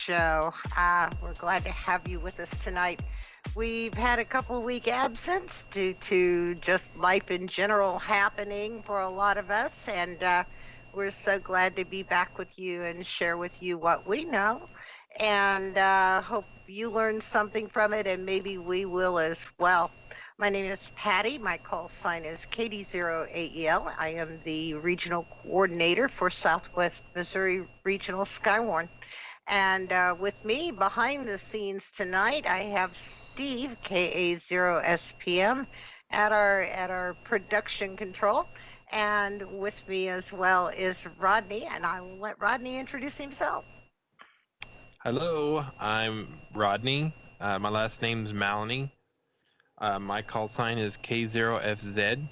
show. We're glad to have you with us tonight. We've had a couple week absence due to just life in general happening for a lot of us, and we're so glad to be back with you and share with you what we know. And hope you learned something from it, and maybe we will as well. My name is Patty. My call sign is KD0AEL. I am the regional coordinator for Southwest Missouri Regional Skywarn. And with me behind the scenes tonight, I have Steve, KA0SPM, at our production control. And with me as well is Rodney, and I will let Rodney introduce himself. Hello, I'm Rodney. My last name's Maloney. My call sign is K0FZ,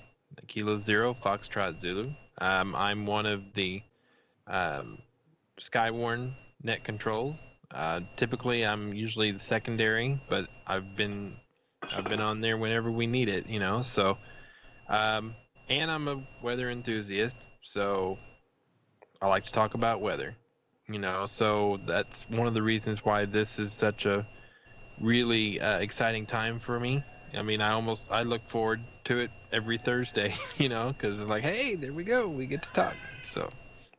Kilo Zero, Foxtrot Zulu. I'm one of the Skywarn net controls. Typically, I'm usually the secondary, but I've been on there whenever we need it, you know. So, and I'm a weather enthusiast, so I like to talk about weather, you know. So that's one of the reasons why this is such a really exciting time for me. I mean, I look forward to it every Thursday, you know, because it's like, hey, there we go, we get to talk. So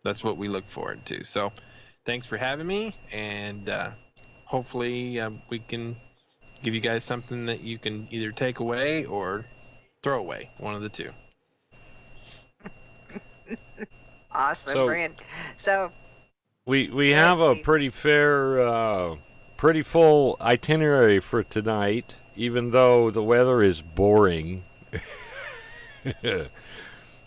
that's what we look forward to. So thanks for having me, and hopefully we can give you guys something that you can either take away or throw away, one of the two. Awesome, Brand. So we have a pretty full itinerary for tonight, even though the weather is boring.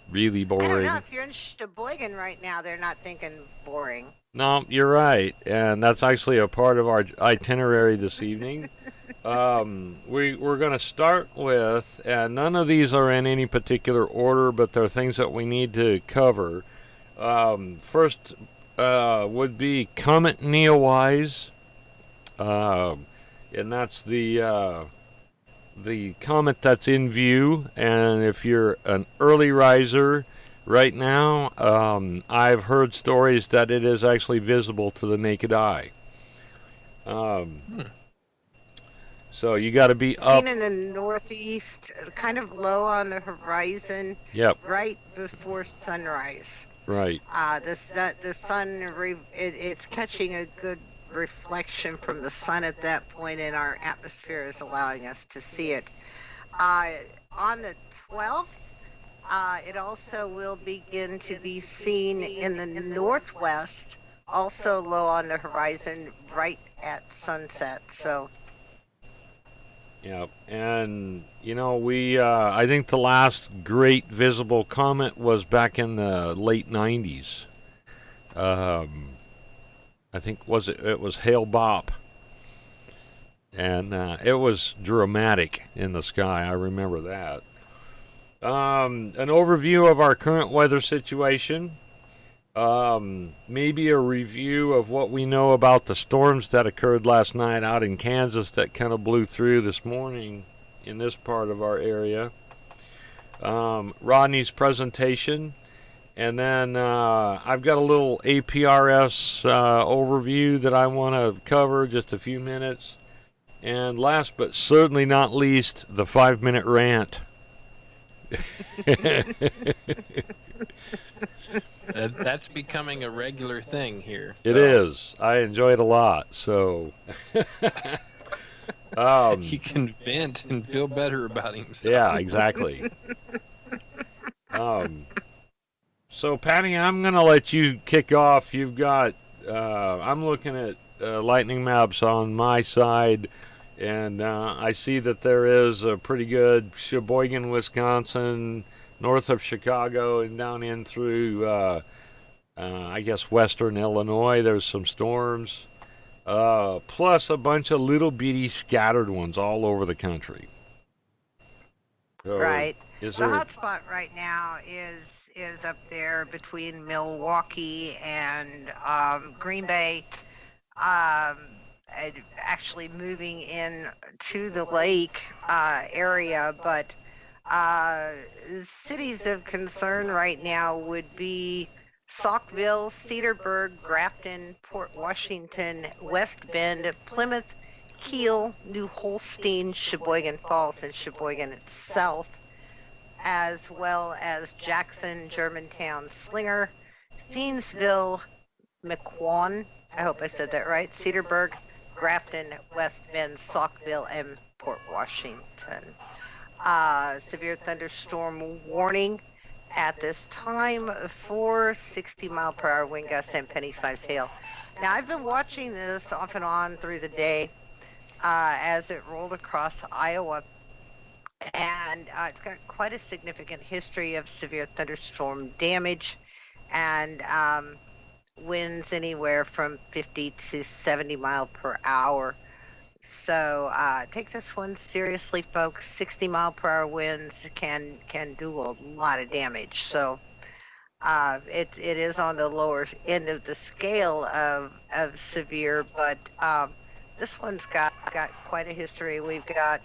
Really boring. I don't know, if you're in Sheboygan right now, they're not thinking boring. No, you're right, and that's actually a part of our itinerary this evening. We're going to start with, and none of these are in any particular order, but they're things that we need to cover. First would be Comet Neowise, and that's the comet that's in view. And if you're an early riser right now, I've heard stories that it is actually visible to the naked eye. So you got to be up. Seen in the northeast, kind of low on the horizon. Yep. Right before sunrise. Right. The sun, it's catching a good reflection from the sun at that point, and our atmosphere is allowing us to see it. On the 12th, it also will begin to be seen in the northwest, also low on the horizon, right at sunset. So. Yeah, and you know, I think the last great visible comet was back in the late 90s. I think it was Hale Bopp, and it was dramatic in the sky. I remember that. An overview of our current weather situation. Maybe a review of what we know about the storms that occurred last night out in Kansas that kind of blew through this morning in this part of our area. Rodney's presentation, and then I've got a little APRS overview that I want to cover, just a few minutes. And last but certainly not least, the 5-minute rant. That's becoming a regular thing here. So. It is. I enjoy it a lot. So he can vent and feel better about himself. Yeah, exactly. So Patty, I'm going to let you kick off. You've got. I'm looking at lightning maps on my side, and I see that there is a pretty good Sheboygan, Wisconsin, north of Chicago, and down in through, I guess, western Illinois. There's some storms, plus a bunch of little bitty scattered ones all over the country. So right. The hot spot right now is up there between Milwaukee and Green Bay, actually moving in to the lake area, but cities of concern right now would be Saukville, Cedarburg, Grafton, Port Washington, West Bend, Plymouth, Kiel, New Holstein, Sheboygan Falls, and Sheboygan itself, as well as Jackson, Germantown, Slinger, Thiensville, McQuon, I hope I said that right, Cedarburg, Grafton, West Bend, Saukville, and Port Washington. Severe thunderstorm warning at this time for 60-mile-per-hour wind gusts and penny-sized hail. Now, I've been watching this off and on through the day as it rolled across Iowa, and it's got quite a significant history of severe thunderstorm damage, and winds anywhere from 50 to 70 mile per hour. So take this one seriously, folks. 60-mile-per-hour winds can do a lot of damage. So it is on the lower end of the scale of severe, but this one's got quite a history. We've got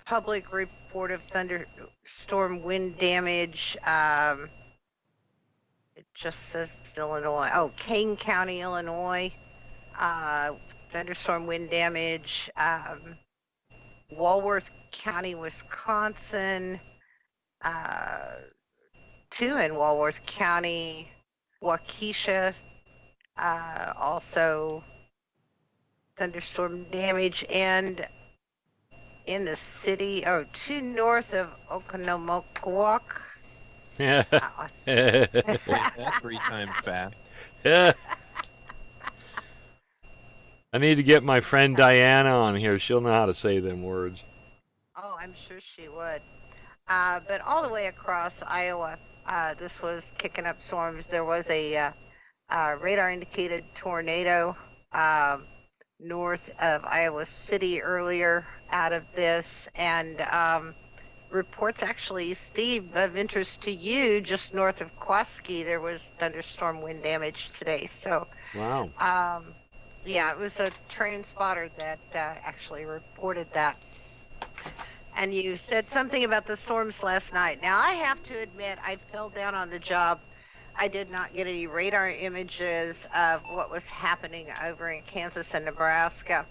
public report of thunderstorm wind damage. It just says Illinois. Oh, Kane County, Illinois. Thunderstorm wind damage. Walworth County, Wisconsin. 2 in Walworth County. Waukesha. Also thunderstorm damage. And in the city, 2 north of Oconomowoc. Yeah. Say that 3 times fast. I need to get my friend Diana on here. She'll know how to say them words. Oh, I'm sure she would. But all the way across Iowa, this was kicking up storms. There was a radar-indicated tornado north of Iowa City earlier out of this, and reports actually, Steve, of interest to you, just north of Kwaski, there was thunderstorm wind damage today. So, wow. Yeah, it was a train spotter that actually reported that. And you said something about the storms last night. Now, I have to admit, I fell down on the job. I did not get any radar images of what was happening over in Kansas and Nebraska.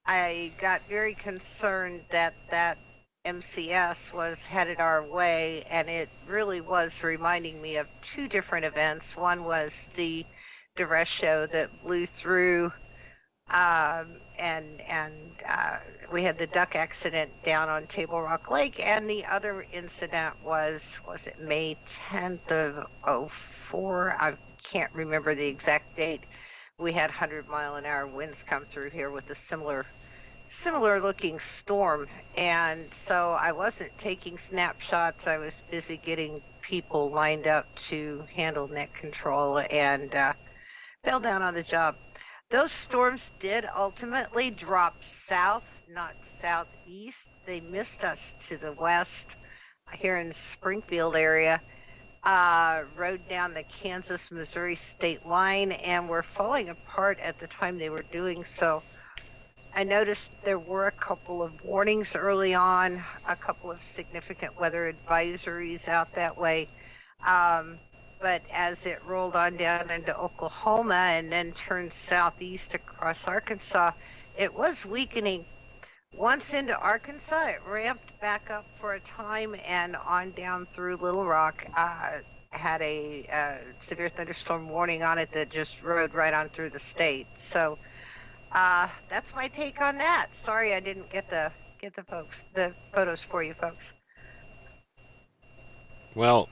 I got very concerned that MCS was headed our way, and it really was reminding me of 2 different events. One was the derecho that blew through, and we had the duck accident down on Table Rock Lake, and the other incident was it May 10th of 04? I can't remember the exact date. We had 100-mile-an-hour winds come through here with a similar looking storm, and so I wasn't taking snapshots. I was busy getting people lined up to handle net control, and fell down on the job. Those storms did ultimately drop south, not southeast. They missed us to the west here in Springfield area, rode down the Kansas-Missouri state line, and were falling apart at the time they were doing so. I noticed there were a couple of warnings early on, a couple of significant weather advisories out that way. But as it rolled on down into Oklahoma and then turned southeast across Arkansas, it was weakening. Once into Arkansas, it ramped back up for a time, and on down through Little Rock, had a severe thunderstorm warning on it that just rode right on through the state. So that's my take on that. Sorry I didn't get the photos for you folks. Well,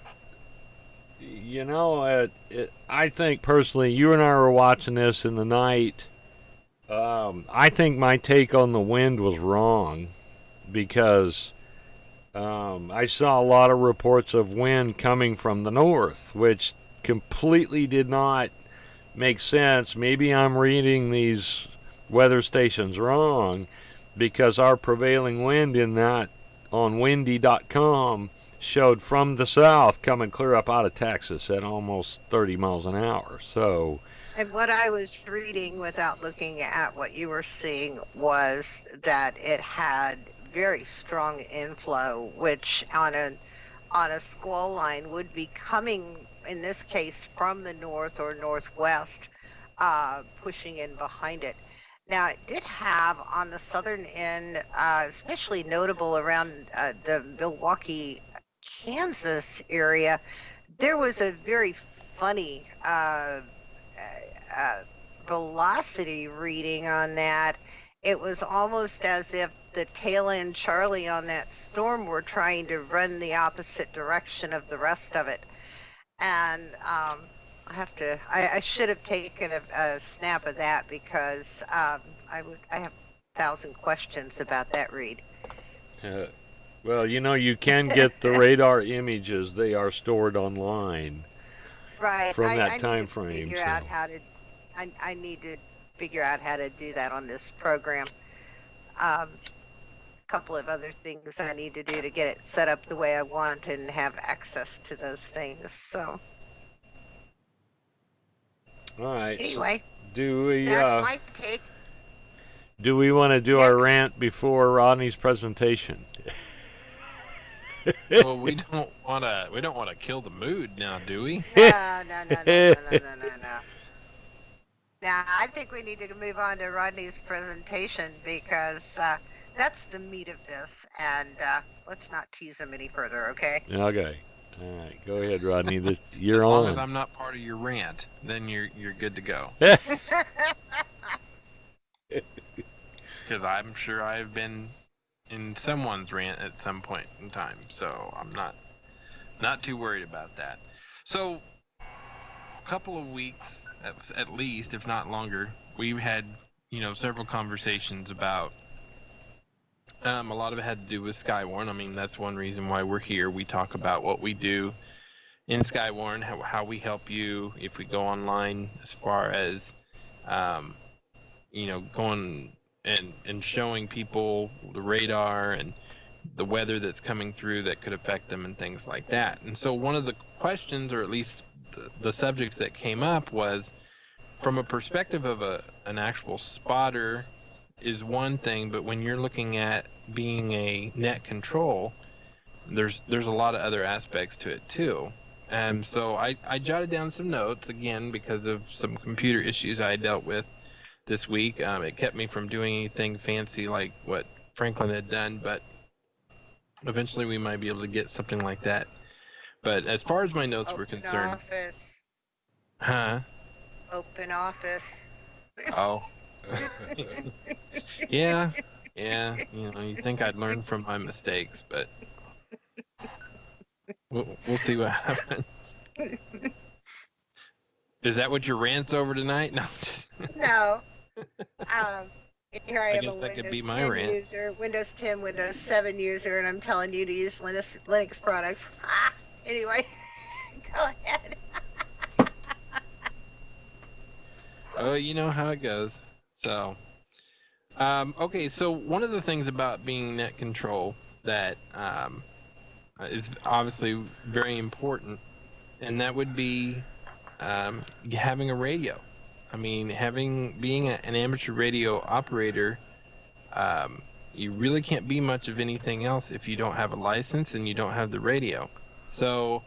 you know, I think personally, you and I were watching this in the night. I think my take on the wind was wrong, because I saw a lot of reports of wind coming from the north, which completely did not make sense. Maybe I'm reading these weather stations wrong, because our prevailing wind in that on windy.com showed from the south coming clear up out of Texas at almost 30 miles an hour. So, and what I was reading without looking at what you were seeing was that it had very strong inflow, which on on a squall line would be coming, in this case, from the north or northwest, pushing in behind it. Now, it did have on the southern end, especially notable around the Milwaukee, Kansas area, there was a very funny velocity reading on that. It was almost as if the tail end Charlie on that storm were trying to run the opposite direction of the rest of it. And I should have taken a snap of that because I have 1,000 questions about that read. Well, you can get the radar images. They are stored online. Right. From that I time need to frame. Figure out how to. I need to figure out how to do that on this program. A couple of other things I need to do to get it set up the way I want and have access to those things. So. All right. Anyway, So do we? that's my take. Do we want to do our rant before Rodney's presentation? Well, we don't want to kill the mood now, do we? No. Now, I think we need to move on to Rodney's presentation because that's the meat of this, and let's not tease him any further, okay? Okay. All right. Go ahead, Rodney. You're as on. long as I'm not part of your rant, then you're good to go. Because I'm sure I've been in someone's rant at some point in time, so I'm not too worried about that. So, a couple of weeks, at least, if not longer, we've had several conversations about. A lot of it had to do with Skywarn. I mean, that's one reason why we're here. We talk about what we do in Skywarn, how we help you if we go online, as far as going and showing people the radar and the weather that's coming through that could affect them and things like that. And so one of the questions, or at least the subjects that came up, was from a perspective of an actual spotter is one thing, but when you're looking at being a net control, there's a lot of other aspects to it too. And so I jotted down some notes, again, because of some computer issues I dealt with this week. It kept me from doing anything fancy like what Franklin had done, but eventually we might be able to get something like that. But as far as my notes were concerned... Office. Huh? Open office. Oh. Yeah, you think I'd learn from my mistakes, but we'll see what happens. Is that what your rant's over tonight? No. No. Here I am, guess a that could Windows be my 10 rant. user, Windows 10, Windows 7 user, and I'm telling you to use Linux products. Anyway, go ahead. Oh, you know how it goes. So, okay, so one of the things about being net control that is obviously very important, and that would be having a radio. I mean, being an amateur radio operator, you really can't be much of anything else if you don't have a license and you don't have the radio. So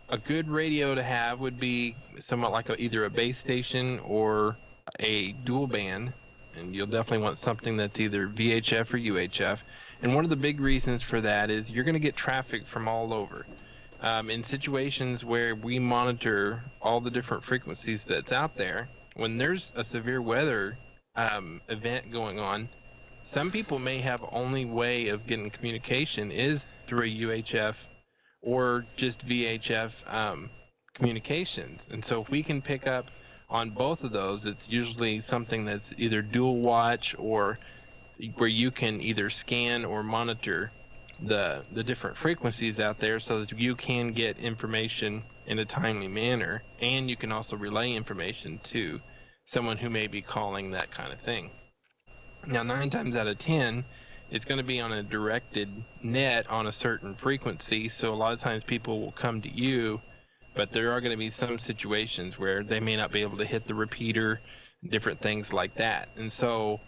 a good radio to have would be somewhat like either a base station or a dual band, and you'll definitely want something that's either VHF or UHF. And one of the big reasons for that is you're going to get traffic from all over. In situations where we monitor all the different frequencies that's out there, when there's a severe weather event going on, some people may have only way of getting communication is through a UHF or just VHF communications. And so if we can pick up on both of those, it's usually something that's either dual watch or where you can either scan or monitor the different frequencies out there so that you can get information in a timely manner, and you can also relay information to someone who may be calling, that kind of thing. Now, 9 times out of 10, it's going to be on a directed net on a certain frequency, so a lot of times people will come to you, but there are going to be some situations where they may not be able to hit the repeater, different things like that. And so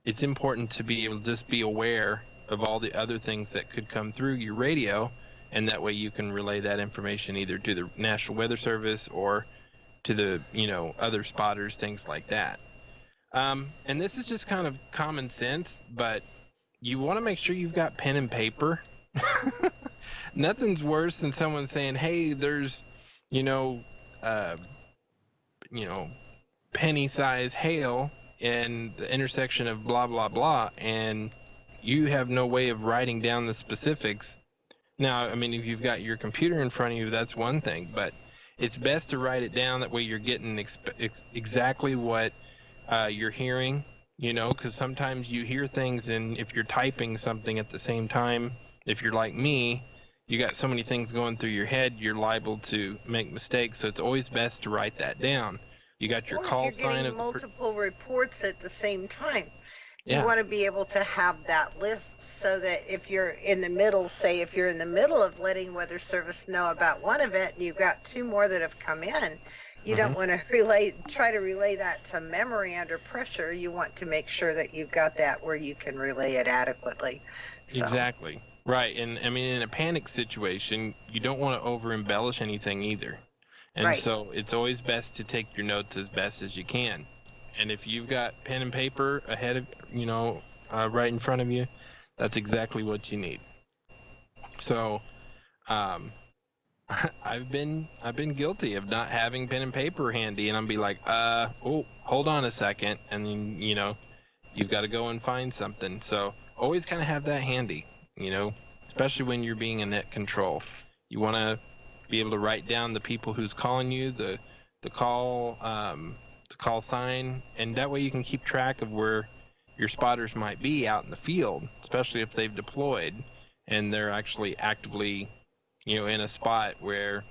it's important to be able to just be aware of all the other things that could come through your radio and that way you can relay that information either to the National Weather Service or to the other spotters, things like that. And this is just kind of common sense, but you want to make sure you've got pen and paper. Nothing's worse than someone saying, "Hey, there's, uh, you know, penny-size hail in the intersection of blah blah blah," and you have no way of writing down the specifics. Now, I mean, if you've got your computer in front of you, that's one thing, but it's best to write it down. That way, you're getting exactly what you're hearing. Because sometimes you hear things, and if you're typing something at the same time, if you're like me, you got so many things going through your head, you're liable to make mistakes. So it's always best to write that down. You got your call if you're sign getting of multiple reports at the same time. Yeah. You want to be able to have that list so that if you're in the middle, say if you're in the middle of letting Weather Service know about one event and you've got two more that have come in, you don't want to try to relay that to memory under pressure. You want to make sure that you've got that where you can relay it adequately. So. Exactly. Right. And I mean, in a panic situation, you don't want to over embellish anything either. And Right. so it's always best to take your notes as best as you can. And if you've got pen and paper ahead of, right in front of you, that's exactly what you need. So, I've been guilty of not having pen and paper handy, and I'm be like, oh, hold on a second, and then you've got to go and find something. So always kind of have that handy, especially when you're being in net control. You want to be able to write down the people who's calling you, the call sign, and that way you can keep track of where your spotters might be out in the field, especially if they've deployed and they're actually actively in a spot where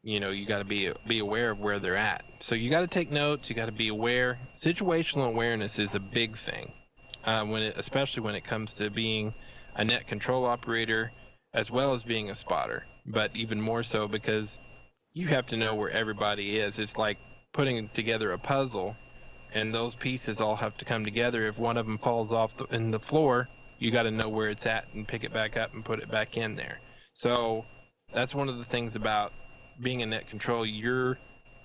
you got to be aware of where they're at. So you got to take notes, you got to be aware. Situational awareness is a big thing, especially when it comes to being a net control operator as well as being a spotter, but even more so because you have to know where everybody is. It's like putting together a puzzle, and those pieces all have to come together. If one of them falls off in the floor, you got to know where it's at and pick it back up and put it back in there. So that's one of the things about being in net control. You're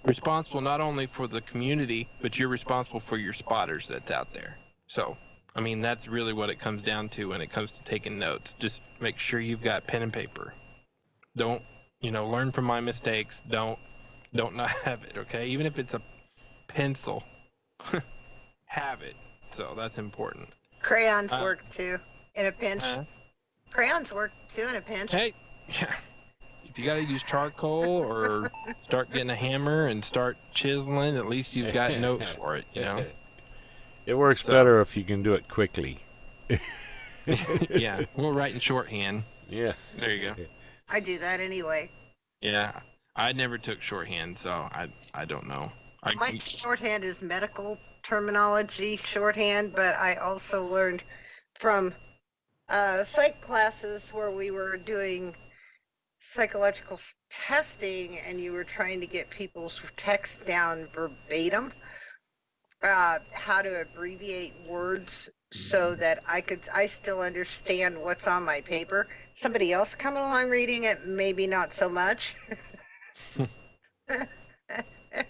responsible not only for the community, but you're responsible for your spotters that's out there. So, I mean, that's really what it comes down to when it comes to taking notes. Just make sure you've got pen and paper. Don't, learn from my mistakes. Don't not have it, okay? Even if it's a pencil, have it. So that's important. Crayons work too in a pinch. Crayons work too in a pinch. Hey, yeah. If you got to use charcoal or start getting a hammer and start chiseling, at least you've got notes for it, It works better if you can do it quickly. Yeah, we'll write in shorthand. Yeah. There you go. I do that anyway. Yeah, I never took shorthand, so I don't know. My shorthand is medical terminology shorthand, but I also learned from psych classes where we were doing psychological testing and you were trying to get people's text down verbatim, how to abbreviate words so that I still understand what's on my paper. Somebody else coming along reading it, maybe not so much.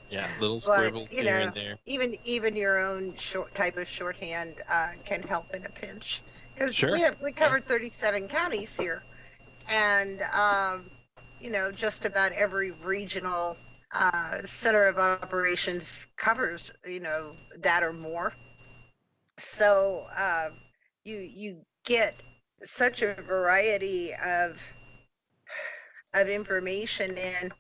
Yeah, little scribbles but, here and there. Even your own type of shorthand can help in a pinch. Because Sure. we covered 37 counties here, and just about every regional center of operations covers that or more. So you get such a variety of information in.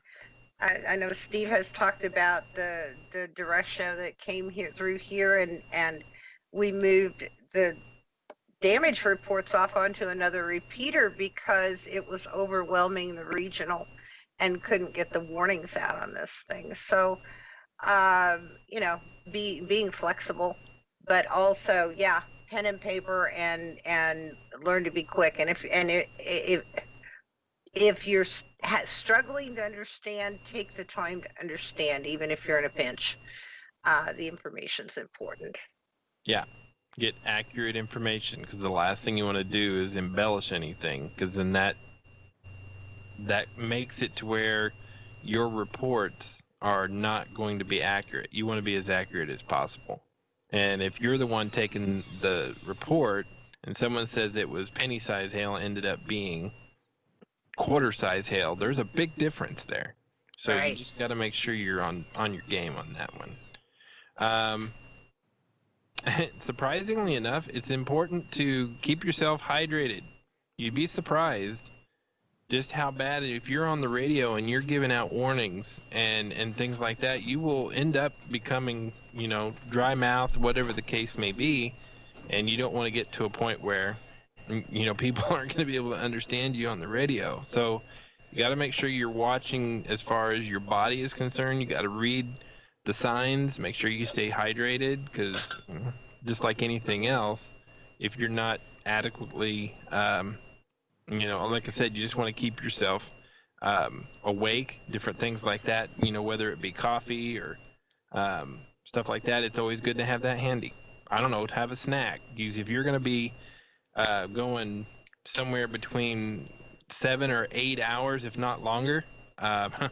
I know Steve has talked about the derecho that came through here, and we moved the damage reports off onto another repeater because it was overwhelming the regional and couldn't get the warnings out on this thing. So, being flexible, but also, pen and paper and learn to be quick. And if you're struggling to understand, take the time to understand, even if you're in a pinch. The information's important. Yeah, get accurate information, because the last thing you want to do is embellish anything, because then that that makes it to where your reports are not going to be accurate. You want to be as accurate as possible. And if you're the one taking the report and someone says it was penny size hail and ended up being quarter size hail, there's a big difference there. So you Right. just got to make sure you're on your game on that one. Surprisingly enough, it's important to keep yourself hydrated. You'd be surprised just how bad, if you're on the radio and you're giving out warnings and things like that, you will end up becoming, dry mouth, whatever the case may be, and you don't want to get to a point where, people aren't going to be able to understand you on the radio. So you got to make sure you're watching as far as your body is concerned. You got to read the signs, make sure you stay hydrated, because just like anything else, if you're not adequately like I said, you just want to keep yourself awake, different things like that, whether it be coffee or stuff like that. It's always good to have that handy. I don't know, to have a snack. If you're going to be going somewhere between 7 or 8 hours, if not longer,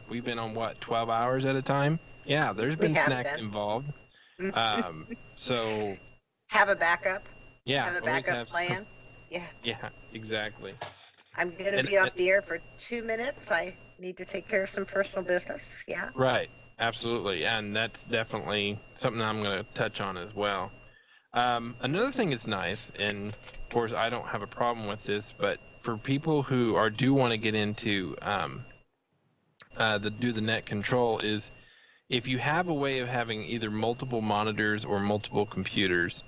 we've been on 12 hours at a time. Yeah, there's been snacks involved. So have a backup. Yeah, have a backup plan. Yeah. Yeah, exactly. I'm going to be off the air for 2 minutes. I need to take care of some personal business. Yeah. Right. Absolutely. And that's definitely something I'm going to touch on as well. Another thing that's nice, and of course I don't have a problem with this, but for people who do want to get into do the net control, is if you have a way of having either multiple monitors or multiple computers,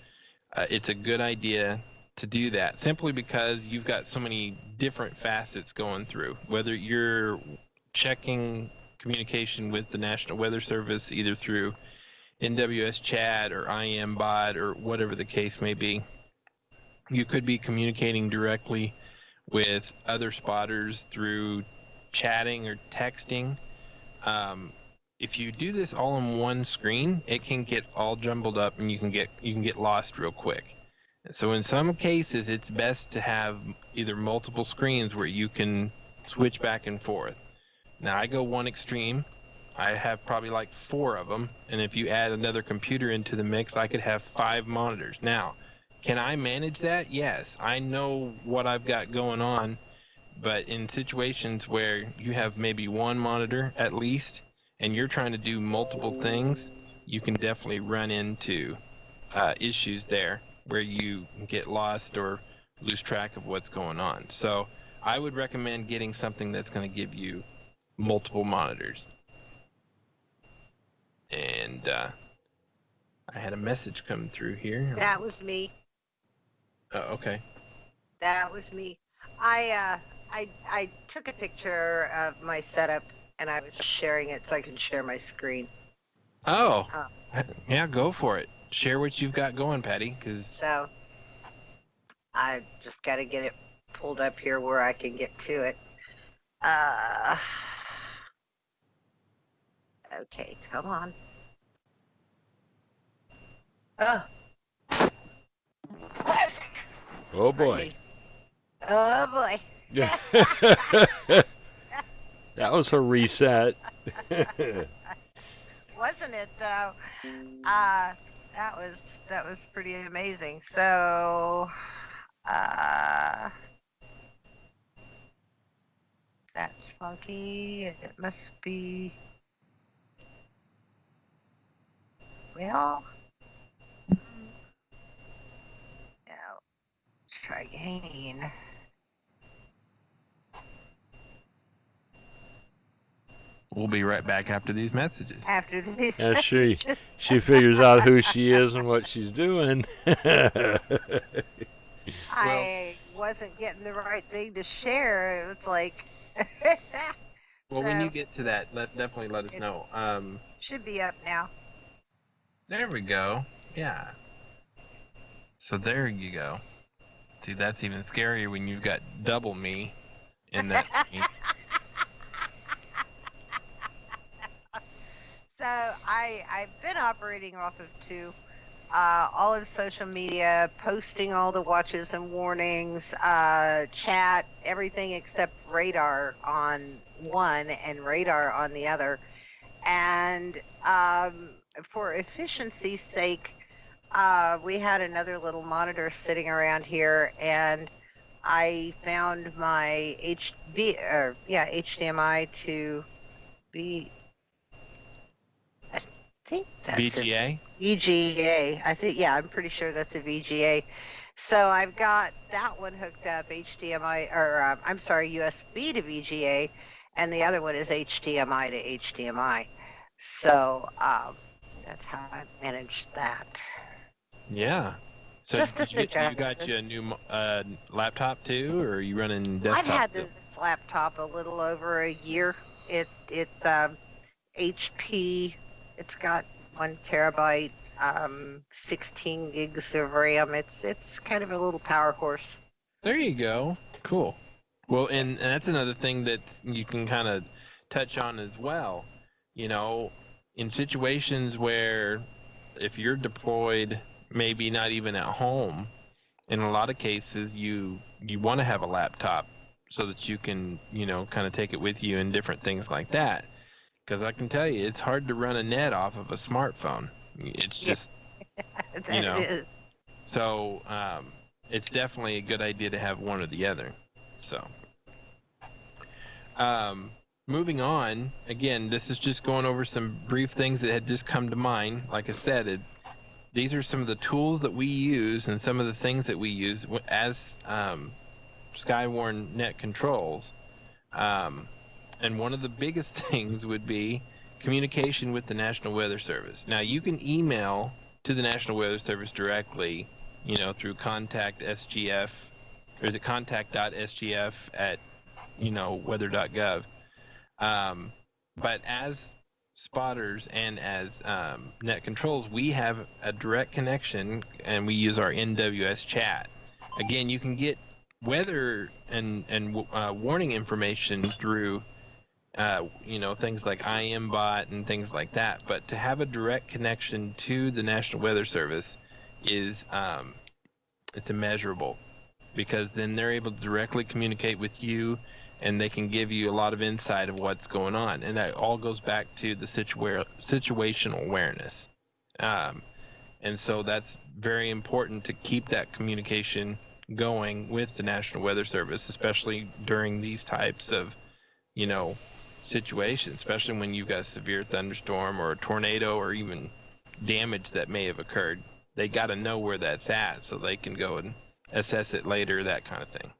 it's a good idea to do that, simply because you've got so many different facets going through. Whether you're checking communication with the National Weather Service, either through NWS chat or IM bot or whatever the case may be, you could be communicating directly with other spotters through chatting or texting. If you do this all on one screen, it can get all jumbled up and you can get lost real quick. So in some cases, it's best to have either multiple screens where you can switch back and forth. Now, I go one extreme. I have probably like 4 of them, and if you add another computer into the mix, I could have 5 monitors. Now, can I manage that? Yes. I know what I've got going on, but in situations where you have maybe 1 monitor at least, and you're trying to do multiple things, you can definitely run into issues there, where you get lost or lose track of what's going on. So I would recommend getting something that's going to give you multiple monitors. And I had a message come through here. That was me. Oh, okay. That was me. I took a picture of my setup and I was sharing it so I can share my screen. Oh, yeah, go for it. Share what you've got going, Patty, because... So, I just got to get it pulled up here where I can get to it. Okay, come on. Oh. Oh, boy. Oh, boy. Yeah. That was a reset. Wasn't it, though? That was pretty amazing. So, that's funky. It must be. Well, now try again. We'll be right back after these messages. After these. As she figures out who she is and what she's doing. I wasn't getting the right thing to share. It was like. Well, when you get to that, definitely let us know. Should be up now. There we go. Yeah. So there you go. See, that's even scarier when you've got double me in that scene. So I've been operating off of 2. All of social media, posting all the watches and warnings, chat, everything except radar on one and radar on the other. And for efficiency's sake, we had another little monitor sitting around here, and I found my HDMI to be, I think that's VGA? VGA. I think, yeah, I'm pretty sure that's a VGA. So I've got that one hooked up HDMI, or I'm sorry, USB to VGA, and the other one is HDMI to HDMI. So that's how I managed that. Yeah. So Just a you got suggestion. you a new laptop too, or are you running desktop? I've had still? this laptop a little over a year. It's HP. It's got 1 terabyte, 16 gigs of RAM. It's kind of a little power horse. There you go. Cool. Well, and that's another thing that you can kind of touch on as well. You know, in situations where if you're deployed, maybe not even at home, in a lot of cases you want to have a laptop so that you can, you know, kind of take it with you and different things like that. Because I can tell you, it's hard to run a net off of a smartphone. It's just, That you know. is. So it's definitely a good idea to have one or the other. So moving on, again, this is just going over some brief things that had just come to mind. Like I said, these are some of the tools that we use and some of the things that we use as Skywarn net controls. And one of the biggest things would be communication with the National Weather Service. Now, you can email to the National Weather Service directly, you know, through contact SGF, or is it contact.sgf at, you know, weather.gov. But as spotters and as net controls, we have a direct connection, and we use our NWS chat. Again, you can get weather and warning information through you know, things like IMBot and things like that. But to have a direct connection to the National Weather Service is it's immeasurable, because then they're able to directly communicate with you, and they can give you a lot of insight of what's going on. And that all goes back to the situational awareness. And so that's very important to keep that communication going with the National Weather Service, especially during these types of, you know, situations, especially when you've got a severe thunderstorm or a tornado or even damage that may have occurred. They got to know where that's at so they can go and assess it later, that kind of thing.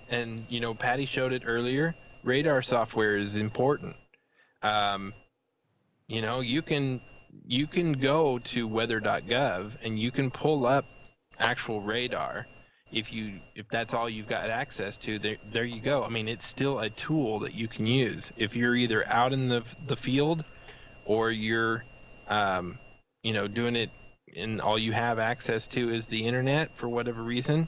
And, you know, Patty showed it earlier. Radar software is important. You know, you can go to weather.gov and you can pull up actual radar. If that's all you've got access to, there you go. I mean, it's still a tool that you can use. If you're either out in the field, or you're, you know, doing it and all you have access to is the internet for whatever reason,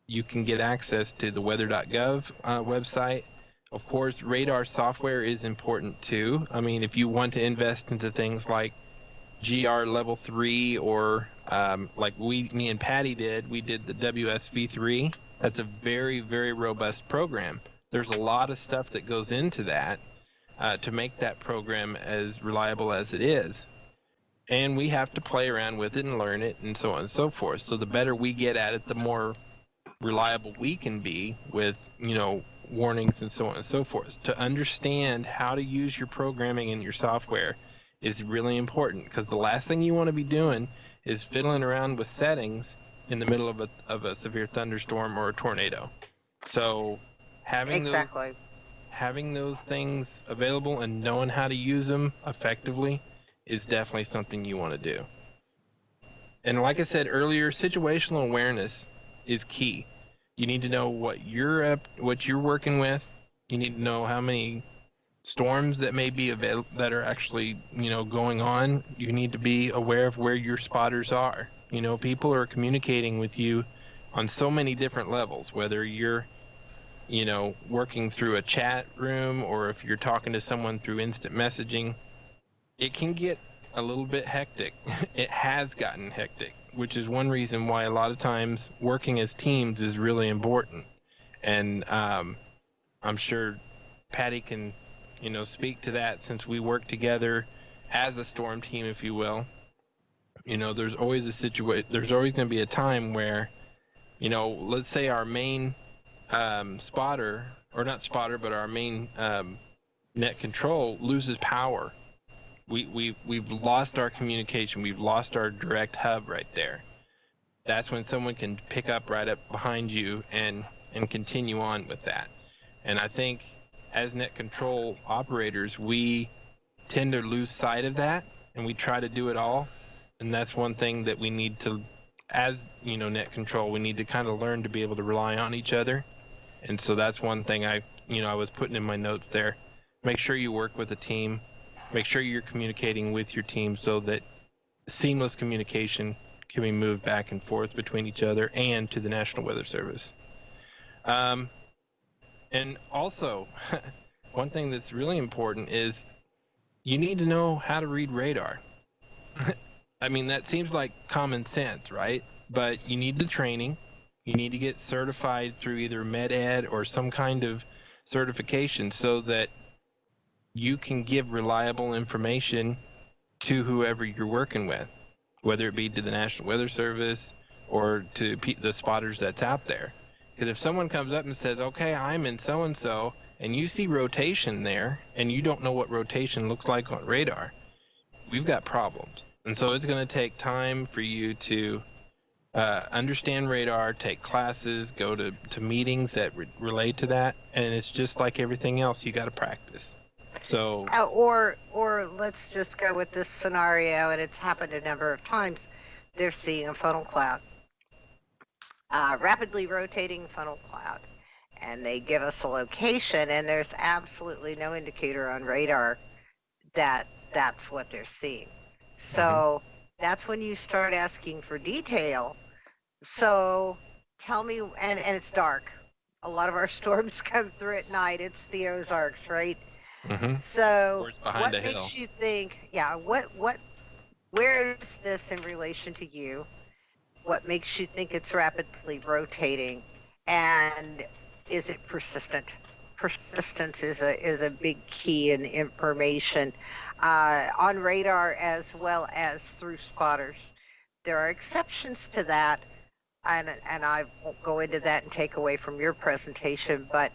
you can get access to the weather.gov website. Of course, radar software is important too. I mean, if you want to invest into things like GR level 3, or like me and Patty did, we did the WSV3. That's a very, very robust program. There's a lot of stuff that goes into that to make that program as reliable as it is. And we have to play around with it and learn it and so on and so forth. So the better we get at it, the more reliable we can be with, you know, warnings and so on and so forth. To understand how to use your programming and your software is really important, because the last thing you want to be doing is fiddling around with settings in the middle of a severe thunderstorm or a tornado. So having those things available and knowing how to use them effectively is definitely something you want to do. And like I said earlier, situational awareness is key. You need to know what you're working with. You need to know how many storms that may be that are actually, you know, going on. You need to be aware of where your spotters are. You know, people are communicating with you on so many different levels, whether you're, you know, working through a chat room or if you're talking to someone through instant messaging. It can get a little bit hectic. It has gotten hectic, which is one reason why a lot of times working as teams is really important. And I'm sure Patty can, speak to that since we work together as a storm team, if you will. There's always a situation. There's always going to be a time where, let's say our main spotter, or not spotter, but our main net control loses power. We've lost our communication. We've lost our direct hub right there. That's when someone can pick up right up behind you and continue on with that. And I think as net control operators, we tend to lose sight of that, and we try to do it all. And that's one thing that we need to, as net control, we need to kind of learn to be able to rely on each other. And so that's one thing I was putting in my notes there. Make sure you work with a team. Make sure you're communicating with your team so that seamless communication can be moved back and forth between each other and to the National Weather Service. And also, one thing that's really important is you need to know how to read radar. I mean, that seems like common sense, right? But you need the training. You need to get certified through either med-ed or some kind of certification so that you can give reliable information to whoever you're working with, whether it be to the National Weather Service or to the spotters that's out there. Because if someone comes up and says, okay, I'm in so-and-so, and you see rotation there, and you don't know what rotation looks like on radar, we've got problems. And so it's going to take time for you to understand radar, take classes, go to meetings that relate to that, and it's just like everything else, you got to practice. So or let's just go with this scenario, and it's happened a number of times. They're seeing a funnel cloud, rapidly rotating funnel cloud, and they give us a location, and there's absolutely no indicator on radar that that's what they're seeing. So that's when you start asking for detail. So tell me, and it's dark. A lot of our storms come through at night. It's the Ozarks, right? So what makes you think, where is this in relation to you? What makes you think it's rapidly rotating? And is it persistent? Persistence is a big key in information on radar as well as through spotters. There are exceptions to that, and I won't go into that and take away from your presentation, but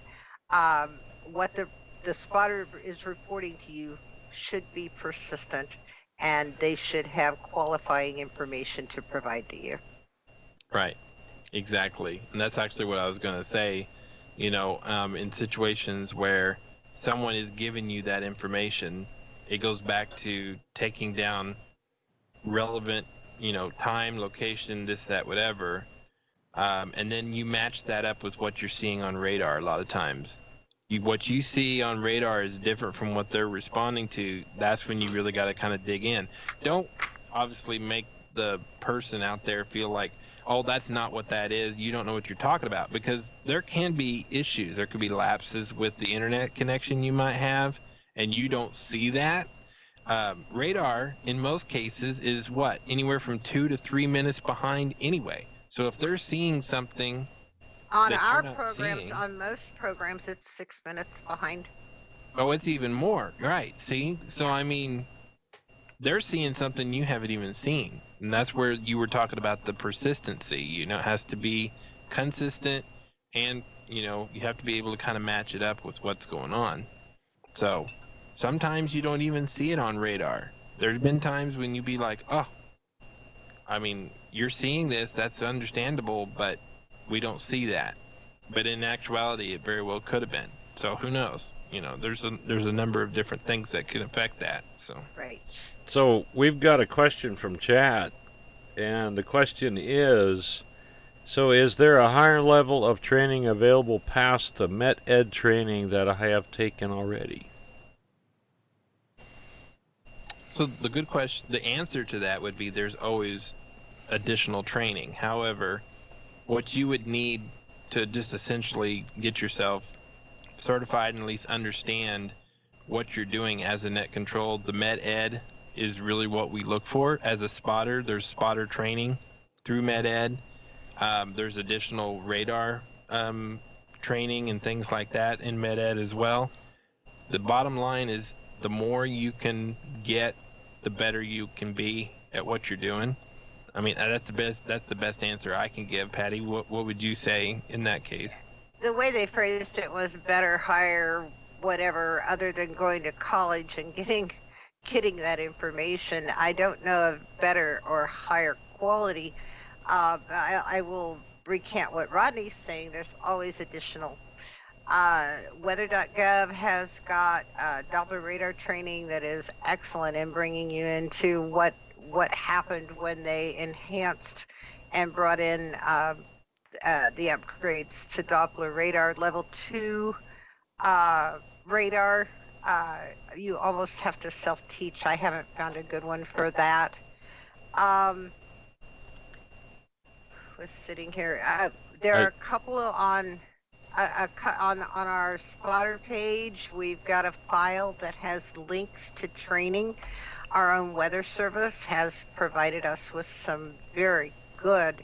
what the spotter is reporting to you should be persistent, and they should have qualifying information to provide to you. Right, exactly. And that's actually what I was going to say. In situations where someone is giving you that information, it goes back to taking down relevant, time, location, this, that, whatever. And then you match that up with what you're seeing on radar a lot of times. What you see on radar is different from what they're responding to. That's when you really got to kind of dig in. Don't obviously make the person out there feel like, oh, that's not what that is. You don't know what you're talking about, because there can be issues. There could be lapses with the internet connection you might have, and you don't see that. Radar, in most cases, is what? Anywhere from 2 to 3 minutes behind anyway. So if they're seeing something on our programs, on most programs, it's 6 minutes behind. Oh, it's even more. Right. See? So, I mean, they're seeing something you haven't even seen. And that's where you were talking about the persistency. It has to be consistent, and, you have to be able to kind of match it up with what's going on. So sometimes you don't even see it on radar. There's been times when you be like, oh, I mean, you're seeing this, that's understandable, but we don't see that. But in actuality, it very well could have been. So who knows? There's a number of different things that can affect that. So right. So we've got a question from chat, and the question is, so is there a higher level of training available past the Met-Ed training that I have taken already? So the answer to that would be there's always additional training. However, what you would need to just essentially get yourself certified and at least understand what you're doing as a net control, the Med-Ed is really what we look for. As a spotter, there's spotter training through Med-Ed. There's additional radar training and things like that in med ed as well. The bottom line is the more you can get, the better you can be at what you're doing. I mean, that's the best answer I can give. Patty, what would you say in that case? The way they phrased it was better, higher, whatever, other than going to college and getting that information. I don't know of better or higher quality. I will recant what Rodney's saying. There's always additional. Weather.gov has got Doppler radar training that is excellent in bringing you into what happened when they enhanced and brought in the upgrades to Doppler radar. Level 2 radar, you almost have to self-teach. I haven't found a good one for that. Was sitting here. There are a couple on our spotter page. We've got a file that has links to training. Our own weather service has provided us with some very good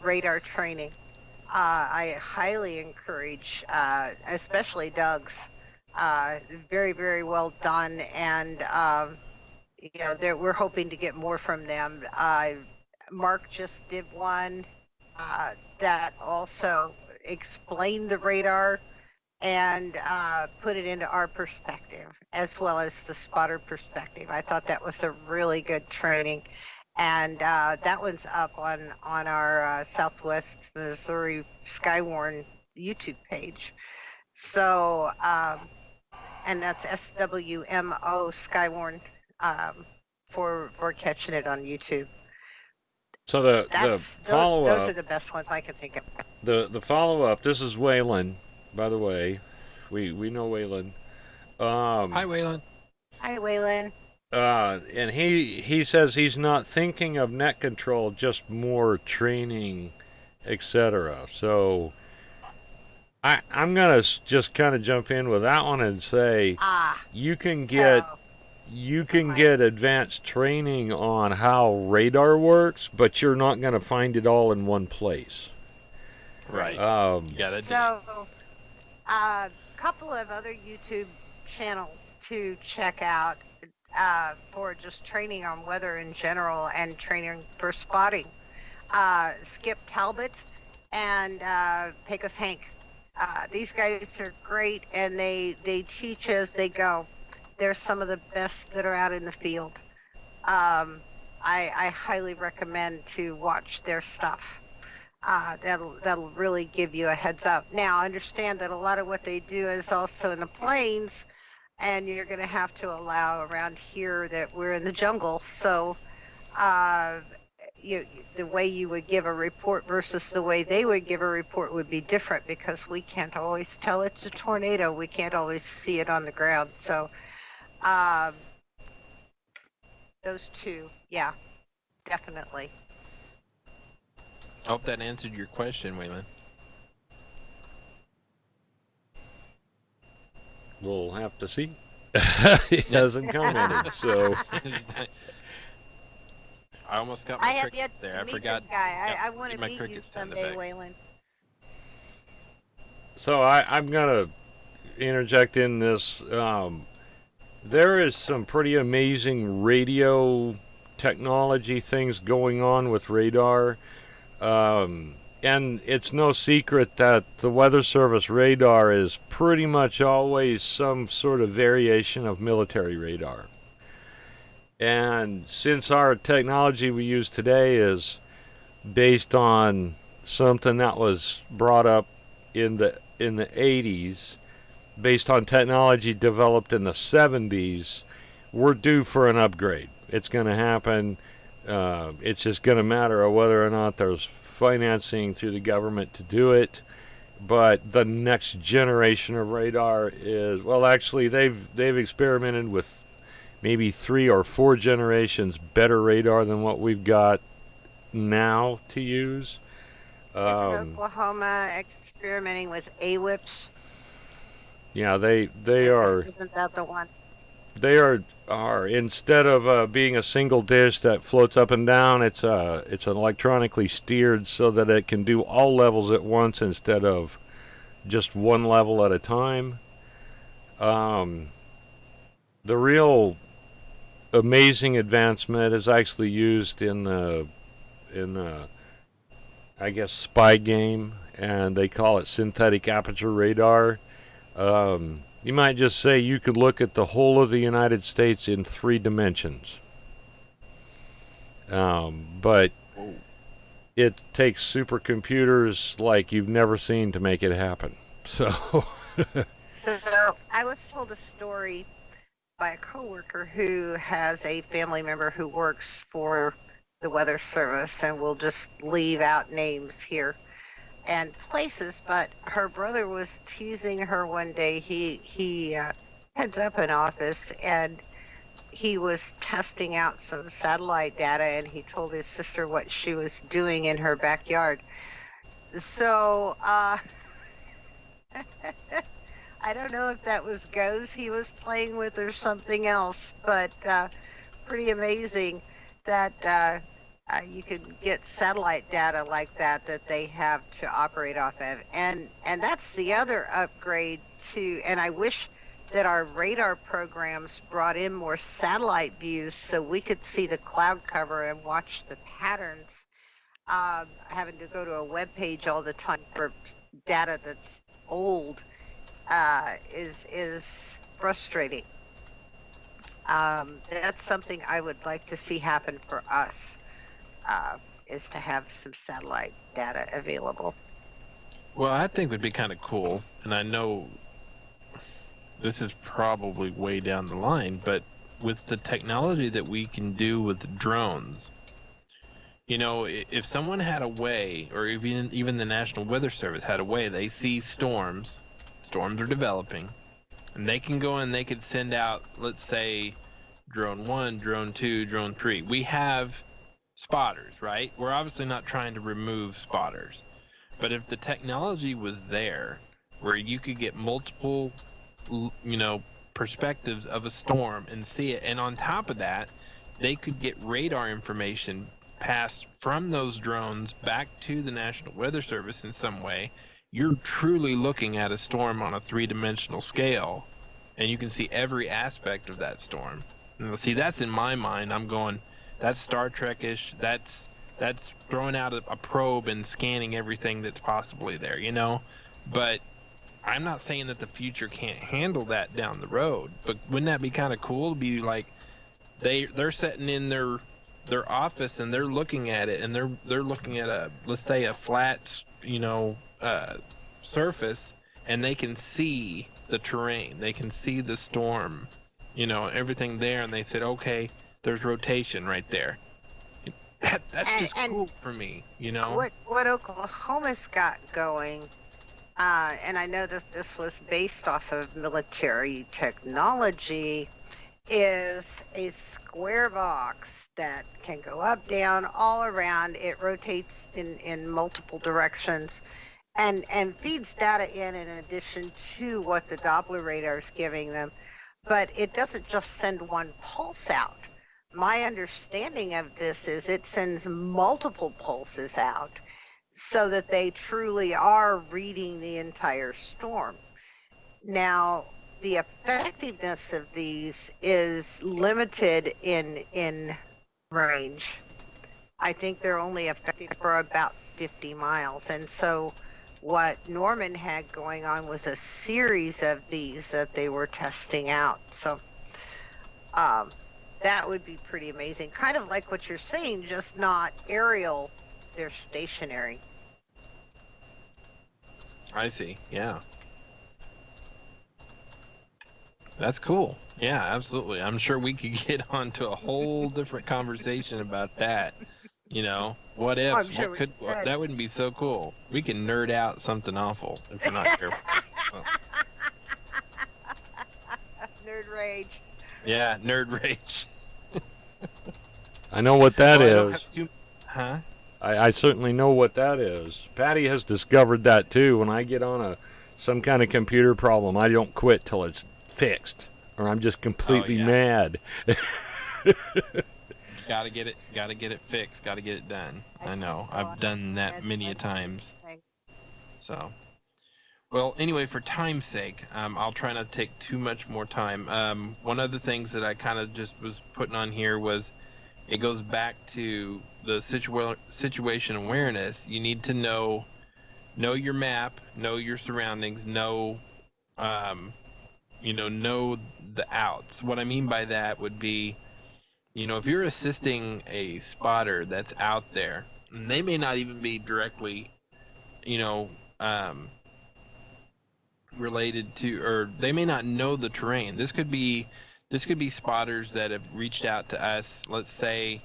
radar training. I highly encourage, especially Doug's. Very, very well done, and we're hoping to get more from them. Mark just did one that also explained the radar and put it into our perspective as well as the spotter perspective. I thought that was a really good training, and that one's up on our Southwest Missouri Skywarn YouTube page. So, and that's SWMO Skywarn for catching it on YouTube. So the follow-up... Those are the best ones I can think of. The follow-up, this is Waylon, by the way. We know Waylon. Hi, Waylon. Hi, Waylon. And he says he's not thinking of net control, just more training, etc. So I'm going to just kind of jump in with that one and say you can get advanced training on how radar works, but you're not going to find it all in one place. Right. So, a couple of other YouTube channels to check out for just training on weather in general and training for spotting. Skip Talbot and Pecos Hank. These guys are great, and they teach as they go. They're some of the best that are out in the field. I highly recommend to watch their stuff. That'll really give you a heads up. Now, understand that a lot of what they do is also in the plains, and you're going to have to allow around here that we're in the jungle. So the way you would give a report versus the way they would give a report would be different, because we can't always tell it's a tornado. We can't always see it on the ground. So those two, yeah, definitely. I hope that answered your question, Waylon. We'll have to see. He hasn't commented, so. I almost got my cricket there. I forgot. This guy. I want to meet you someday, Waylon. So I'm gonna interject in this. There is some pretty amazing radio technology things going on with radar. And it's no secret that the Weather Service radar is pretty much always some sort of variation of military radar. And since our technology we use today is based on something that was brought up in the 80s, based on technology developed in the 70s, we're due for an upgrade. It's going to happen. It's just going to matter of whether or not there's financing through the government to do it. But the next generation of radar is, well, actually they've experimented with maybe 3 or 4 generations better radar than what we've got now to use. Isn't Oklahoma experimenting with AWIPs? Yeah, they are. Isn't that the one? They are instead of being a single dish that floats up and down, it's electronically steered so that it can do all levels at once instead of just one level at a time. Um, the real amazing advancement is actually used in I guess spy game, and they call it synthetic aperture radar. You might just say you could look at the whole of the United States in 3 dimensions. But it takes supercomputers like you've never seen to make it happen. So, So I was told a story by a coworker who has a family member who works for the Weather Service, and we'll just leave out names here and places. But her brother was teasing her one day. He heads up an office, and he was testing out some satellite data, and he told his sister what she was doing in her backyard. So I don't know if that was ghosts he was playing with or something else, but pretty amazing that you could get satellite data like that they have to operate off of. And that's the other upgrade too. And I wish that our radar programs brought in more satellite views so we could see the cloud cover and watch the patterns. Having to go to a web page all the time for data that's old is frustrating. That's something I would like to see happen for us, is to have some satellite data available. Well, I think would be kind of cool, and I know this is probably way down the line, but with the technology that we can do with drones, you know, if someone had a way, or even the National Weather Service had a way, they see storms are developing, and they can go and they could send out, let's say, drone 1, drone 2, drone 3. We have spotters, right? We're obviously not trying to remove spotters, but if the technology was there where you could get multiple, you know, perspectives of a storm and see it, and on top of that, they could get radar information passed from those drones back to the National Weather Service in some way, you're truly looking at a storm on a 3-dimensional scale, and you can see every aspect of that storm. And see, that's in my mind, I'm going, that's Star Trek-ish, that's throwing out a probe and scanning everything that's possibly there, you know? But I'm not saying that the future can't handle that down the road, but wouldn't that be kind of cool to be like, they're sitting in their office and they're looking at it, and they're looking at let's say a flat, you know, surface, and they can see the terrain, they can see the storm, you know, everything there, and they said, okay, there's rotation right there. That's just cool for me, you know. What Oklahoma's got going, and I know that this was based off of military technology, is a square box that can go up, down, all around. It rotates in multiple directions, and feeds data in addition to what the Doppler radar is giving them. But it doesn't just send one pulse out. My understanding of this is it sends multiple pulses out so that they truly are reading the entire storm. Now, the effectiveness of these is limited in range. I think they're only effective for about 50 miles. And so what Norman had going on was a series of these that they were testing out. So that would be pretty amazing. Kind of like what you're saying, just not aerial, they're stationary. I see, yeah. That's cool. Yeah, absolutely. I'm sure we could get onto a whole different conversation about that. You know, what ifs? Sure what could that wouldn't be so cool? We can nerd out something awful if we're not careful. Nerd rage. Yeah, nerd rage. I know what that Well, is. Huh? I certainly know what that is. Patty has discovered that too. When I get on some kind of computer problem, I don't quit till it's fixed, or I'm just completely mad. Gotta get it fixed. Gotta get it done. I know. I've done that many a times. So, Well, anyway, for time's sake, I'll try not to take too much more time. One of the things that I kind of just was putting on here was it goes back to the situation awareness. You need to know your map, know your surroundings, um, know the outs. What I mean by that would be, if you're assisting a spotter that's out there, and they may not even be directly, you know, um, related to, or they may not know the terrain. This could be spotters that have reached out to us. Let's say,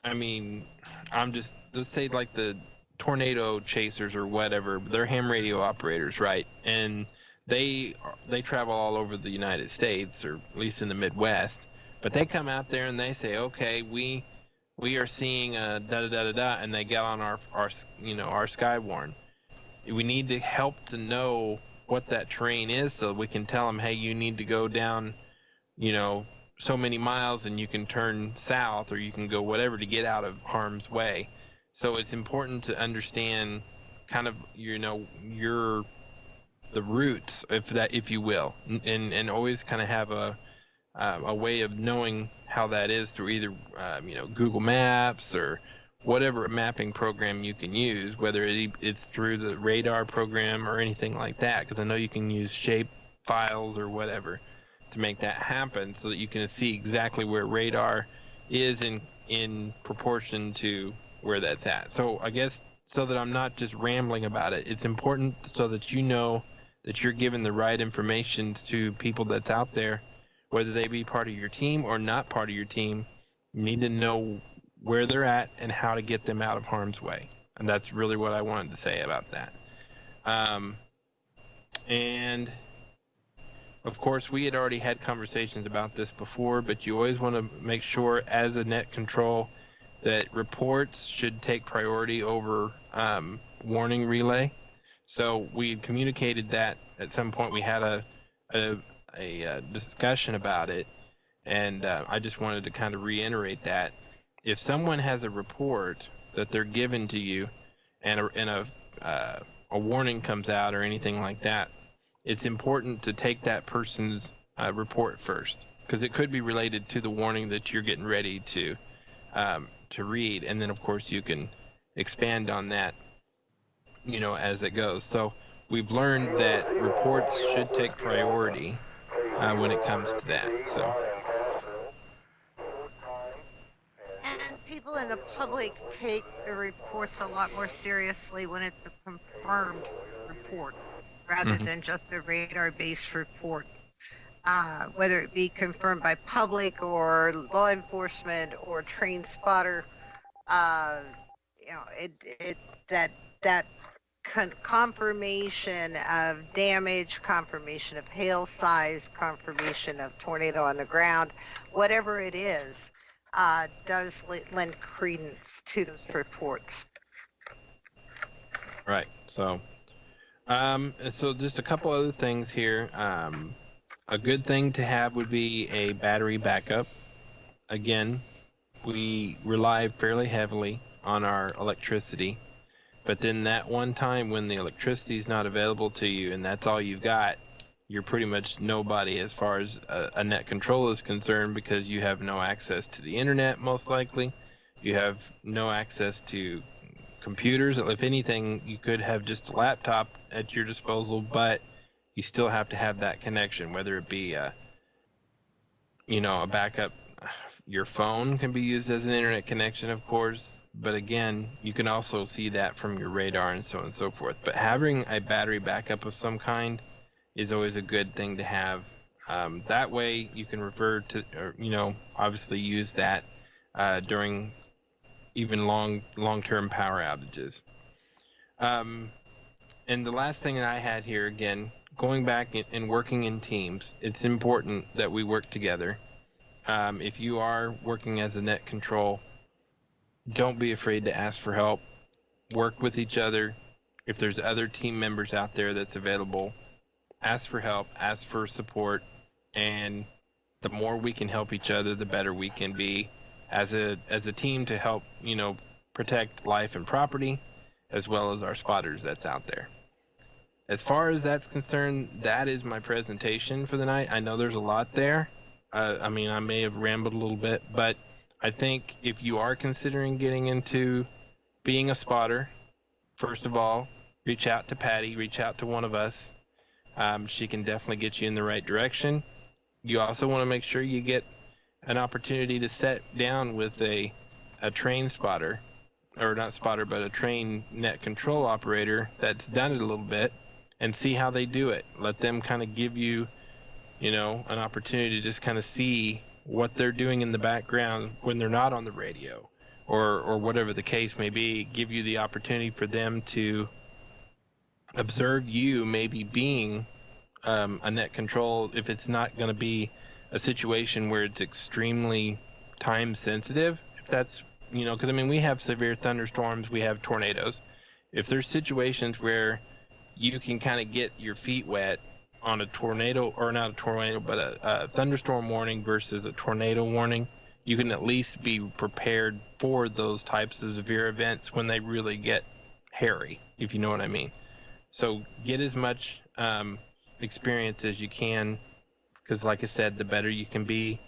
I mean, let's say like the tornado chasers or whatever. They're ham radio operators, right? And they travel all over the United States, or at least in the Midwest. But they come out there and they say, okay, we are seeing da da da da da, and they get on our Skywarn. We need to help to know what that terrain is, so we can tell them, hey, you need to go down, so many miles, and you can turn south, or you can go whatever to get out of harm's way. So it's important to understand kind of, the routes, if you will, and always kind of have a way of knowing how that is through either Google Maps or whatever mapping program you can use, whether it's through the radar program or anything like that, because I know you can use shape files or whatever to make that happen, so that you can see exactly where radar is in proportion to where that's at. So I guess, so that I'm not just rambling about it, it's important so that you know that you're giving the right information to people that's out there, whether they be part of your team or not part of your team. You need to know where they're at and how to get them out of harm's way. And that's really what I wanted to say about that. And of course, we had already had conversations about this before, but you always want to make sure, as a net control, that reports should take priority over warning relay. So we communicated that at some point. We had a discussion about it, and I just wanted to kind of reiterate that if someone has a report that they're given to you, and a warning comes out or anything like that, it's important to take that person's report first, because it could be related to the warning that you're getting ready to read, and then of course you can expand on that, as it goes. So we've learned that reports should take priority when it comes to that. So. And people in the public take the reports a lot more seriously when it's a confirmed report rather Mhm. than just a radar-based report. Whether it be confirmed by public or law enforcement or trained spotter, uh, that confirmation of damage, confirmation of hail size, confirmation of tornado on the ground, whatever it is, does lend credence to those reports. Right. So just a couple other things here. A good thing to have would be a battery backup. Again, we rely fairly heavily on our electricity, but then that one time when the electricity is not available to you and that's all you've got, you're pretty much nobody as far as a net control is concerned, because you have no access to the internet, most likely. You have no access to computers. If anything, you could have just a laptop at your disposal, but you still have to have that connection, whether it be a backup. Your phone can be used as an internet connection, of course, but again, you can also see that from your radar and so on and so forth. But having a battery backup of some kind is always a good thing to have. That way you can refer to, or, obviously use that during even long-term power outages. And the last thing that I had here, again, going back and working in teams, it's important that we work together. If you are working as a net control, don't be afraid to ask for help. Work with each other. If there's other team members out there that's available, ask for help, ask for support, and the more we can help each other, the better we can be as a team to help, protect life and property, as well as our spotters that's out there. As far as that's concerned, that is my presentation for the night. I know there's a lot there. I mean, I may have rambled a little bit, but I think if you are considering getting into being a spotter, first of all, reach out to Patty, reach out to one of us. She can definitely get you in the right direction. You also want to make sure you get an opportunity to sit down with a trained spotter, or not spotter, but a trained net control operator that's done it a little bit, and see how they do it. Let them kind of give you, an opportunity to just kind of see what they're doing in the background when they're not on the radio, or whatever the case may be. Give you the opportunity for them to observe you maybe being a net control, if it's not going to be a situation where it's extremely time sensitive. If that's, because I mean, we have severe thunderstorms, we have tornadoes. If there's situations where you can kind of get your feet wet on a tornado, or not a tornado, but a thunderstorm warning versus a tornado warning, you can at least be prepared for those types of severe events when they really get hairy, if you know what I mean. So get as much experience as you can, because like I said, the better you can be,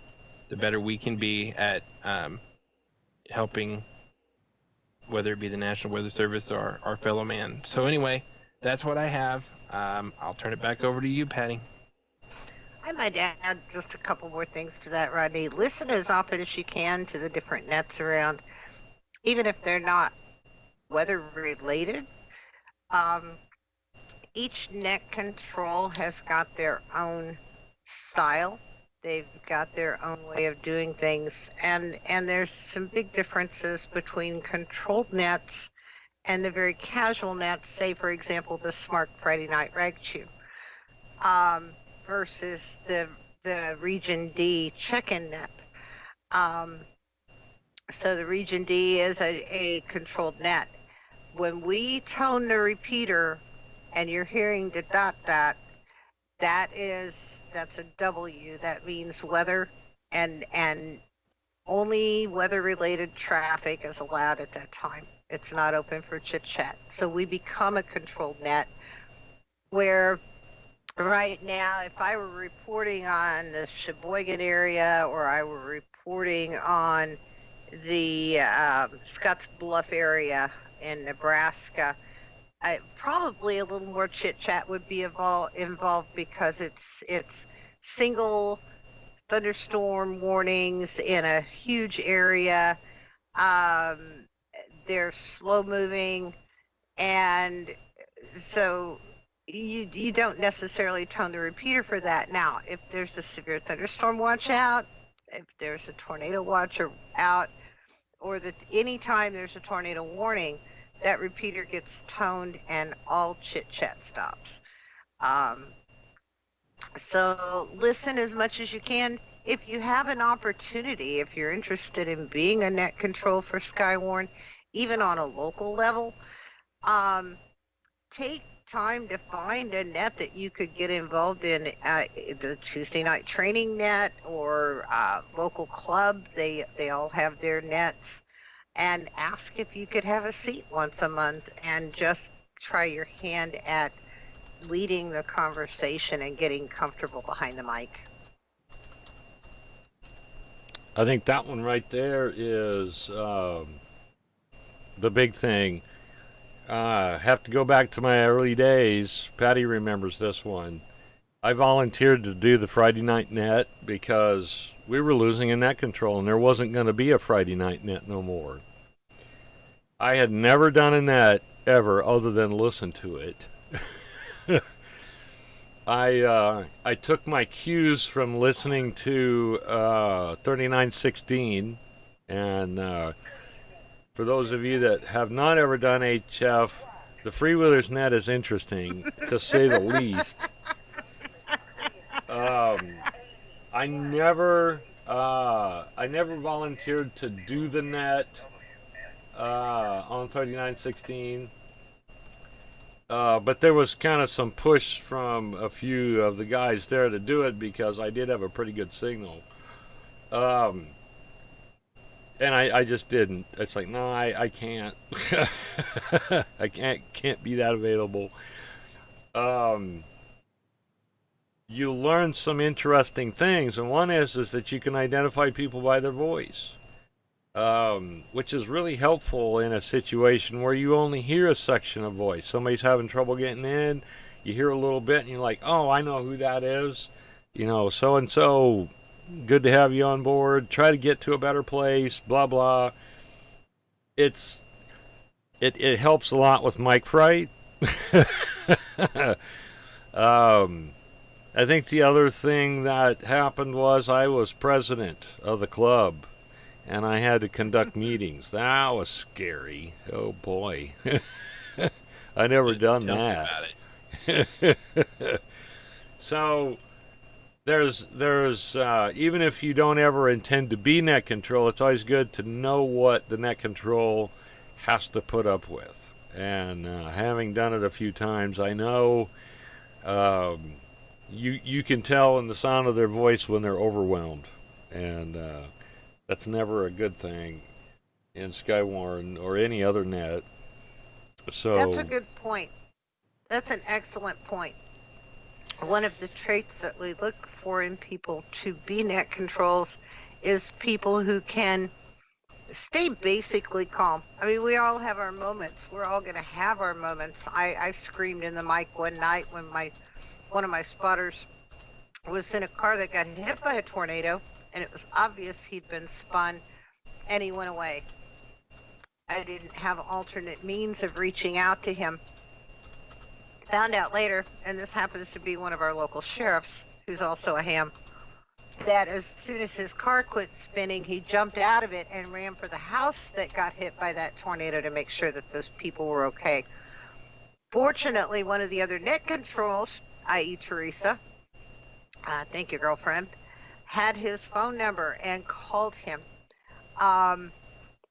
the better we can be at helping, whether it be the National Weather Service or our fellow man. So anyway, that's what I have. I'll turn it back over to you, Patty. I might add just a couple more things to that, Rodney. Listen as often as you can to the different nets around, even if they're not weather related. Each net control has got their own style. They've got their own way of doing things, and there's some big differences between controlled nets and the very casual nets. Say, for example, the Smart Friday Night Rag Chew, versus the Region D check-in net. So the Region D is a controlled net. When we tone the repeater and you're hearing the dot dot, that's a W. That means weather, and only weather related traffic is allowed at that time. It's not open for chit chat. So we become a controlled net, where right now, if I were reporting on the Sheboygan area, or I were reporting on the Scotts Bluff area in Nebraska, probably a little more chit chat would be involved, because it's single thunderstorm warnings in a huge area. They're slow moving, and so you don't necessarily tone the repeater for that. Now, if there's a severe thunderstorm watch out, if there's a tornado watch out, or that anytime there's a tornado warning, that repeater gets toned and all chit chat stops. So listen as much as you can. If you have an opportunity, if you're interested in being a net control for Skywarn, even on a local level, take time to find a net that you could get involved in, the Tuesday night training net, or local club. They all have their nets, and ask if you could have a seat once a month and just try your hand at leading the conversation and getting comfortable behind the mic. I think that one right there is the big thing. Have to go back to my early days. Patty remembers this one. I volunteered to do the Friday night net because we were losing in net control, and there wasn't going to be a Friday night net no more. I had never done a net ever other than listen to it. I took my cues from listening to 3916, and for those of you that have not ever done HF, the Freewheelers net is interesting, to say the least. I never volunteered to do the net on 3916. But there was kind of some push from a few of the guys there to do it, because I did have a pretty good signal. And I just didn't. It's like, no, I can't. I can't be that available. um, you learn some interesting things, and one is that you can identify people by their voice, which is really helpful in a situation where you only hear a section of voice. Somebody's having trouble getting in, you hear a little bit, and you're like, oh, I know who that is. You know, so and so, good to have you on board. Try to get to a better place. Blah blah. It helps a lot with mic fright. I think the other thing that happened was I was president of the club, and I had to conduct meetings. That was scary. Oh boy, I never done Tell me that. about it. So there's even if you don't ever intend to be net control, it's always good to know what the net control has to put up with. And having done it a few times, I know you can tell in the sound of their voice when they're overwhelmed, and that's never a good thing in Skywarn or any other net. So That's a good point. That's an excellent point. One of the traits that we look for in people to be net controls is people who can stay basically calm. I mean, we all have our moments. We're all going to have our moments. I screamed in the mic one night when one of my spotters was in a car that got hit by a tornado, and it was obvious he'd been spun, and he went away. I didn't have alternate means of reaching out to him. Found out later, and this happens to be one of our local sheriffs, who's also a ham, that as soon as his car quit spinning, he jumped out of it and ran for the house that got hit by that tornado to make sure that those people were okay. Fortunately, one of the other net controls, i.e. Teresa, thank you, girlfriend, had his phone number and called him.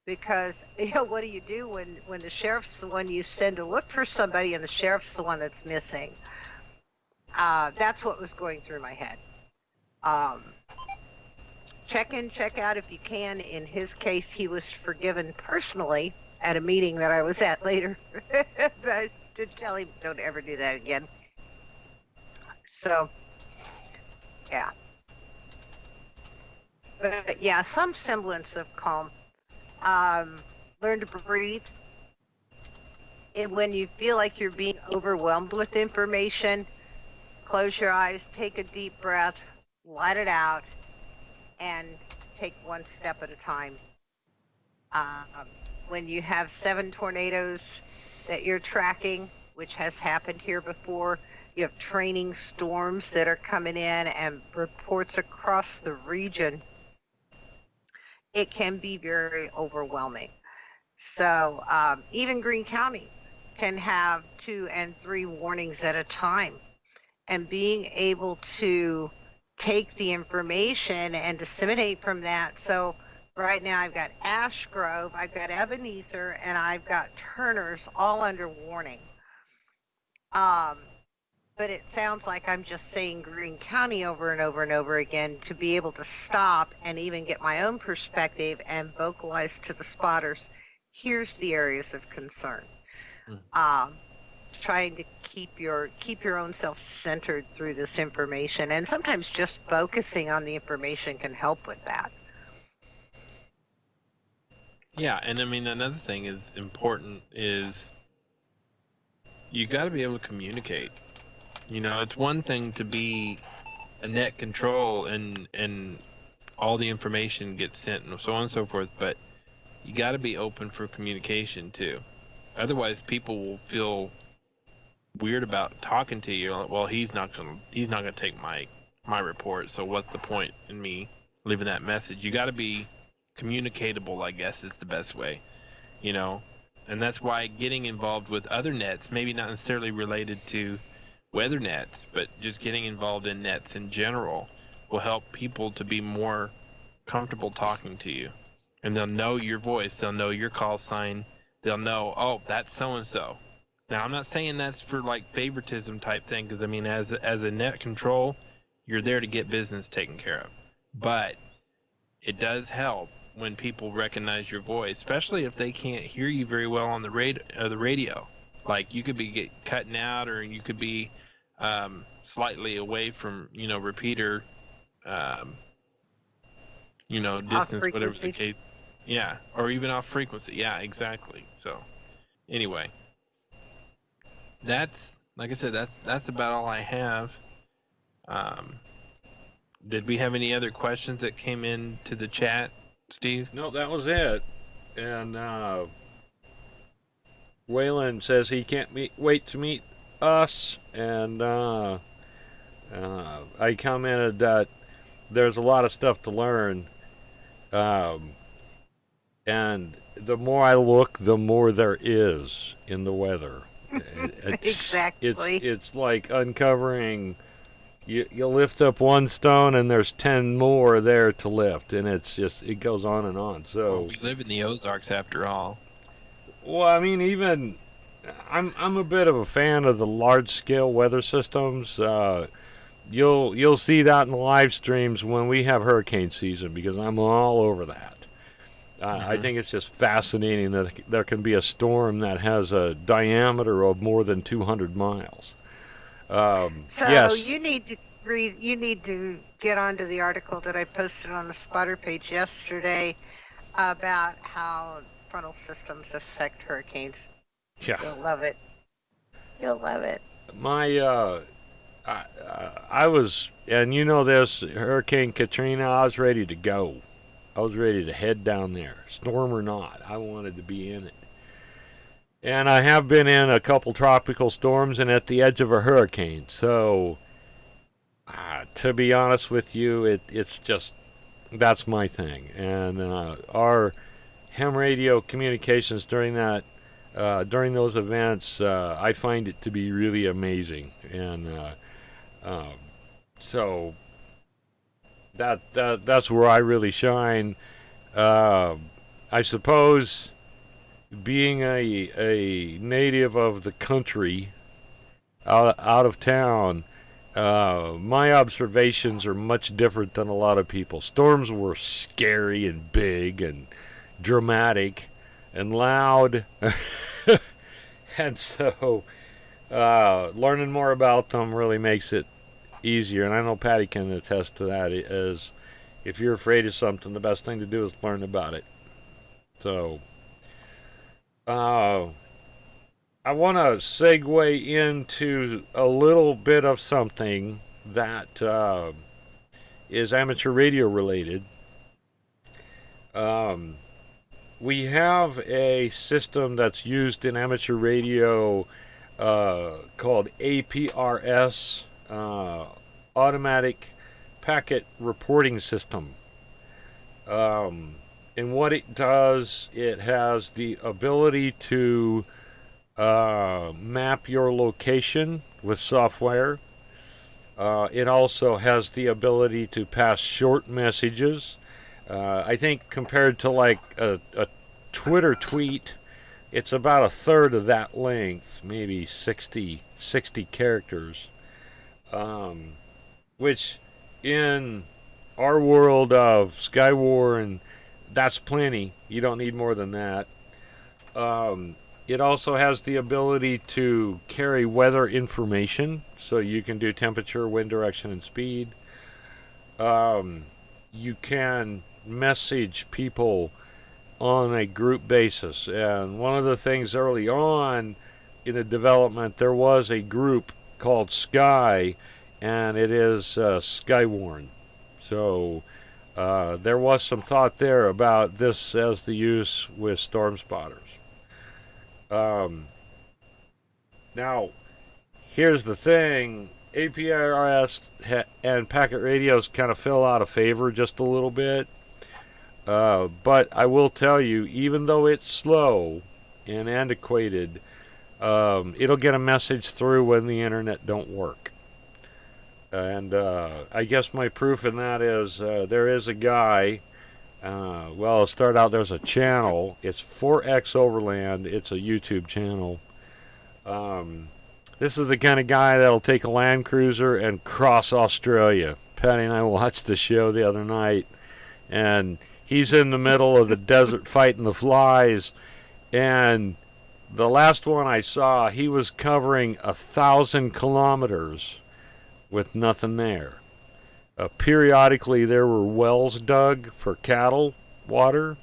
Because, you know, what do you do when the sheriff's the one you send to look for somebody and the sheriff's the one that's missing? That's what was going through my head. Check in, check out if you can. In his case, he was forgiven personally at a meeting that I was at later. But I did tell him, don't ever do that again. So, yeah. But yeah, some semblance of calm. Learn to breathe. And when you feel like you're being overwhelmed with information, close your eyes, take a deep breath, let it out, and take one step at a time. When you have 7 tornadoes that you're tracking, which has happened here before, you have training storms that are coming in and reports across the region, it can be very overwhelming. So even Greene County can have 2 and 3 warnings at a time. And being able to take the information and disseminate from that. So right now I've got Ash Grove, I've got Ebenezer, and I've got Turner's all under warning. But it sounds like I'm just saying Greene County over and over and over again to be able to stop and even get my own perspective and vocalize to the spotters, here's the areas of concern. Trying to keep your own self centered through this information, and sometimes just focusing on the information can help with that. Yeah, and I mean another thing is important is you got to be able to communicate. You know, it's one thing to be a net control and all the information gets sent and so on and so forth, but you got to be open for communication too. Otherwise, people will feel weird about talking to you. Well, he's not gonna take my report. So what's the point in me leaving that message? You got to be communicatable, I guess, is the best way. You know, and that's why getting involved with other nets, maybe not necessarily related to weather nets, but just getting involved in nets in general will help people to be more comfortable talking to you. And they'll know your voice, they'll know your call sign, they'll know, oh, that's so-and-so. Now, I'm not saying that's for like favoritism type thing, because I mean, as a net control, you're there to get business taken care of. But it does help when people recognize your voice, especially if they can't hear you very well on the radio. Like you could be cutting out, or you could be slightly away from repeater, um, Off distance, whatever's the frequency. case. Yeah, or even off frequency. Yeah, exactly. So anyway, that's like I said, that's about all I have. Um, did we have any other questions that came in to the chat, Steve? No, that was it. And Waylon says he can't wait to meet us. And I commented that there's a lot of stuff to learn. And the more I look, the more there is in the weather. Exactly. It's like uncovering. You lift up one stone and there's 10 more there to lift, and it goes on and on. So Well, we live in the Ozarks after all. well, I mean, even I'm a bit of a fan of the large scale weather systems. You'll see that in the live streams when we have hurricane season, because I'm all over that. I think it's just fascinating that there can be a storm that has a diameter of more than 200 miles. So Yes. you need to read. You need to get onto the article that I posted on the spotter page yesterday about how frontal systems affect hurricanes. Yeah. You'll love it. You'll love it. My I was, and you know this, Hurricane Katrina, I was ready to go. I was ready to head down there, storm or not. I wanted to be in it. And I have been in a couple tropical storms and at the edge of a hurricane. So, to be honest with you, it's just, that's my thing. And our ham radio communications during during those events, I find it to be really amazing. And so that's where I really shine. I suppose being a native of the country, out of town, my observations are much different than a lot of people. Storms were scary and big and dramatic and loud, and so learning more about them really makes it easier. And I know Patty can attest to that. As if you're afraid of something, the best thing to do is learn about it. So I want to segue into a little bit of something that is amateur radio related. We have a system that's used in amateur radio called APRS, Automatic Packet Reporting System. And what it does, it has the ability to map your location with software. It also has the ability to pass short messages. I think compared to like a Twitter tweet, it's about a third of that length, maybe 60 characters. Which in our world of Skywarn, that's plenty. You don't need more than that. It also has the ability to carry weather information, so you can do temperature, wind direction, and speed. You can message people on a group basis. And one of the things early on in the development, there was a group called Sky, and it is Skywarn. So there was some thought there about this as the use with storm spotters. Now, here's the thing. APRS and packet radios kind of fell out of favor just a little bit. But I will tell you, even though it's slow and antiquated, it'll get a message through when the internet don't work. And I guess my proof in that is there is a guy, well, I'll start out, there's a channel. It's 4X Overland. It's a YouTube channel. This is the kind of guy that'll take a Land Cruiser and cross Australia. Patty and I watched the show the other night, and he's in the middle of the desert fighting the flies, and the last one I saw, he was covering 1,000 kilometers with nothing there. Periodically, there were wells dug for cattle water,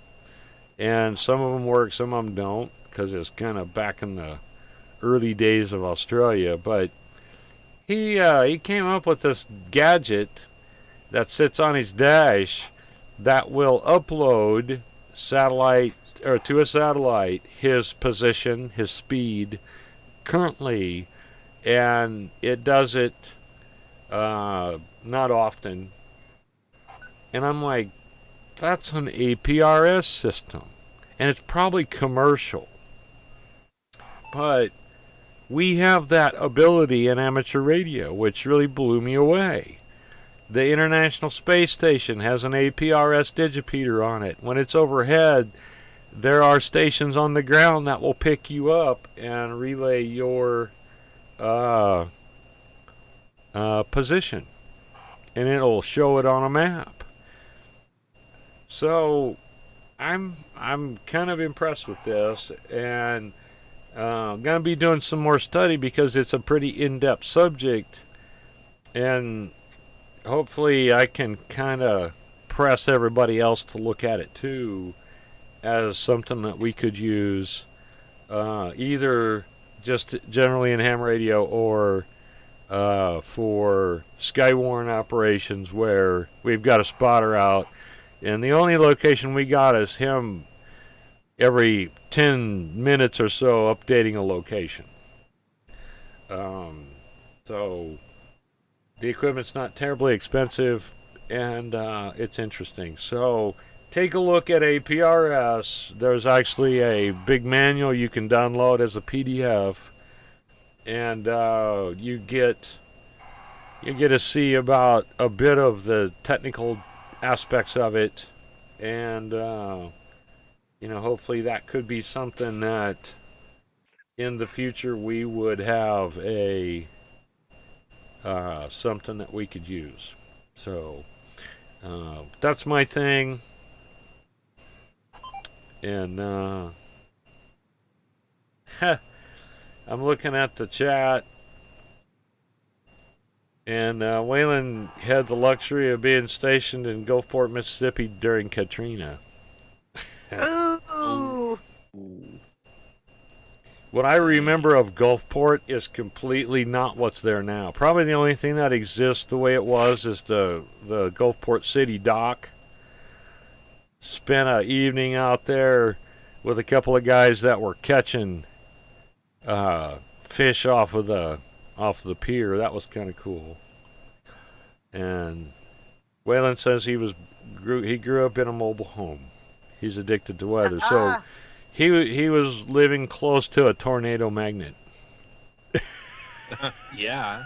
and some of them work, some of them don't, because it's kind of back in the early days of Australia. But he came up with this gadget that sits on his dash that will upload satellite or to a satellite his position, his speed currently, and it does it not often. And I'm like, that's an APRS system, and it's probably commercial, but we have that ability in amateur radio, which really blew me away. The International Space Station has an APRS digipeater on it. When it's overhead, there are stations on the ground that will pick you up and relay your position, and it'll show it on a map. So I'm kind of impressed with this, and I'm going to be doing some more study because it's a pretty in-depth subject, and hopefully I can kind of press everybody else to look at it too as something that we could use either just generally in ham radio or for Skywarn operations where we've got a spotter out, and the only location we got is him every 10 minutes or so updating a location. So the equipment's not terribly expensive, and it's interesting. So take a look at APRS. There's actually a big manual you can download as a PDF, and you get to see about a bit of the technical aspects of it, and hopefully that could be something that in the future we would have a something that we could use. So that's my thing, and I'm looking at the chat, and Waylon had the luxury of being stationed in Gulfport, Mississippi during Katrina. Ooh. What I remember of Gulfport is completely not what's there now. Probably the only thing that exists the way it was is the Gulfport City dock. Spent an evening out there with a couple of guys that were catching fish off of the pier. That was kind of cool. And Waylon says he grew up in a mobile home. He's addicted to weather, so he was living close to a tornado magnet. Yeah.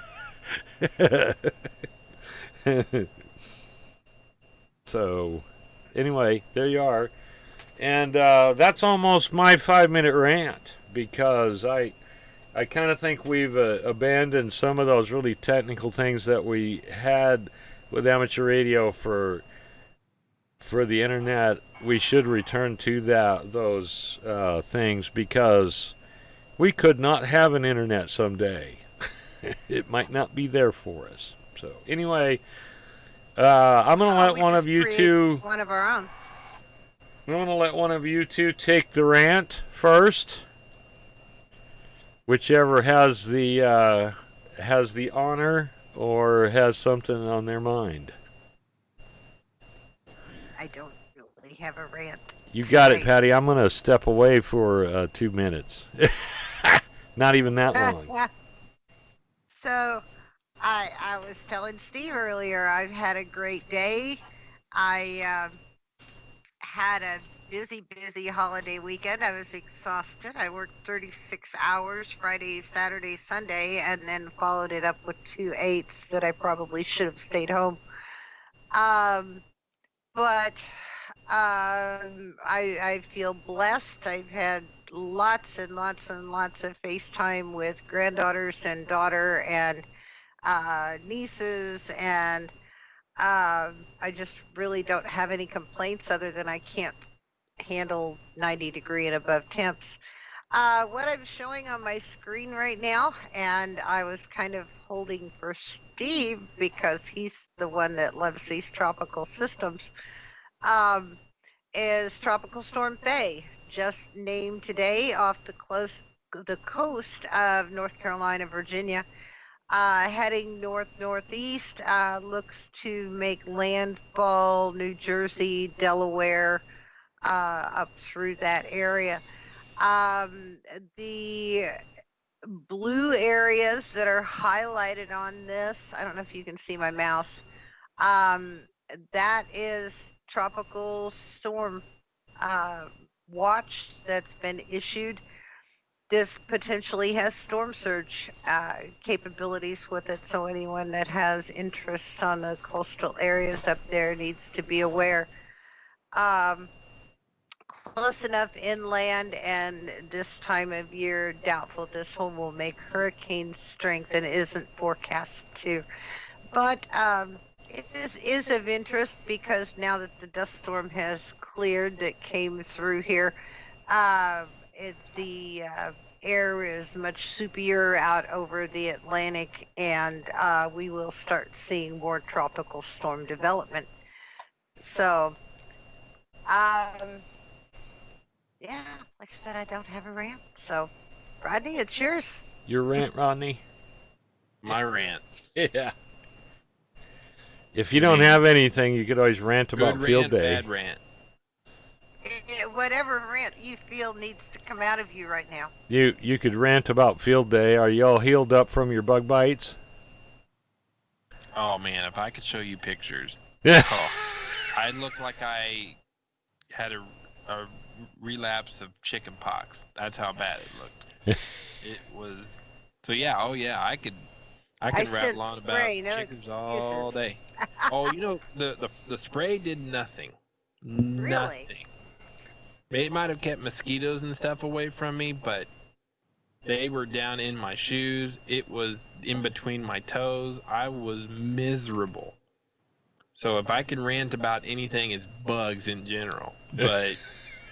So anyway, there you are, and that's almost my 5-minute rant, because I kind of think we've abandoned some of those really technical things that we had with amateur radio for the internet. We should return to those things, because we could not have an internet someday. It might not be there for us. So anyway, I'm going to let one of you two... One of our own. I'm going to let one of you two take the rant first. Whichever has the honor or has something on their mind. I don't really have a rant. You got it, Patty. I'm going to step away for 2 minutes. Not even that long. So, I was telling Steve earlier, I've had a great day. I had a busy holiday weekend. I was exhausted. I worked 36 hours Friday, Saturday, Sunday, and then followed it up with 2 8s that I probably should have stayed home. But I feel blessed. I've had lots and lots and lots of FaceTime with granddaughters and daughter and nieces, and I just really don't have any complaints other than I can't handle 90-degree and above temps. What I'm showing on my screen right now, and I was kind of holding for Steve because he's the one that loves these tropical systems, um, is Tropical Storm Faye, just named today off the coast of North Carolina, Virginia. Heading northeast, looks to make landfall New Jersey, Delaware, up through that area. Um, the blue areas that are highlighted on this, I don't know if you can see my mouse, um, that is tropical storm uh, watch that's been issued. This potentially has storm surge capabilities with it, so anyone that has interests on the coastal areas up there needs to be aware. Um, Close enough inland, and this time of year, doubtful this one will make hurricane strength and isn't forecast to. But it is of interest because now that the dust storm has cleared that came through here, the air is much soupier out over the Atlantic, and we will start seeing more tropical storm development. So, yeah, like I said, I don't have a rant. So, Rodney, it's yours. Your rant, Rodney? My rant. Yeah. If you don't have anything, you could always rant about Good field rant, day. bad rant. Whatever rant you feel needs to come out of you right now. You could rant about field day. Are you all healed up from your bug bites? Oh man, if I could show you pictures, Yeah. oh, I look like I had a relapse of chicken pox. That's how bad it looked. It was. So yeah, oh yeah, I could rattle on about spray, no chickens all excuses. day. Oh, you know the spray did nothing. Really? Nothing. It might have kept mosquitoes and stuff away from me, but they were down in my shoes. It was in between my toes. I was miserable. So if I can rant about anything, it's bugs in general. But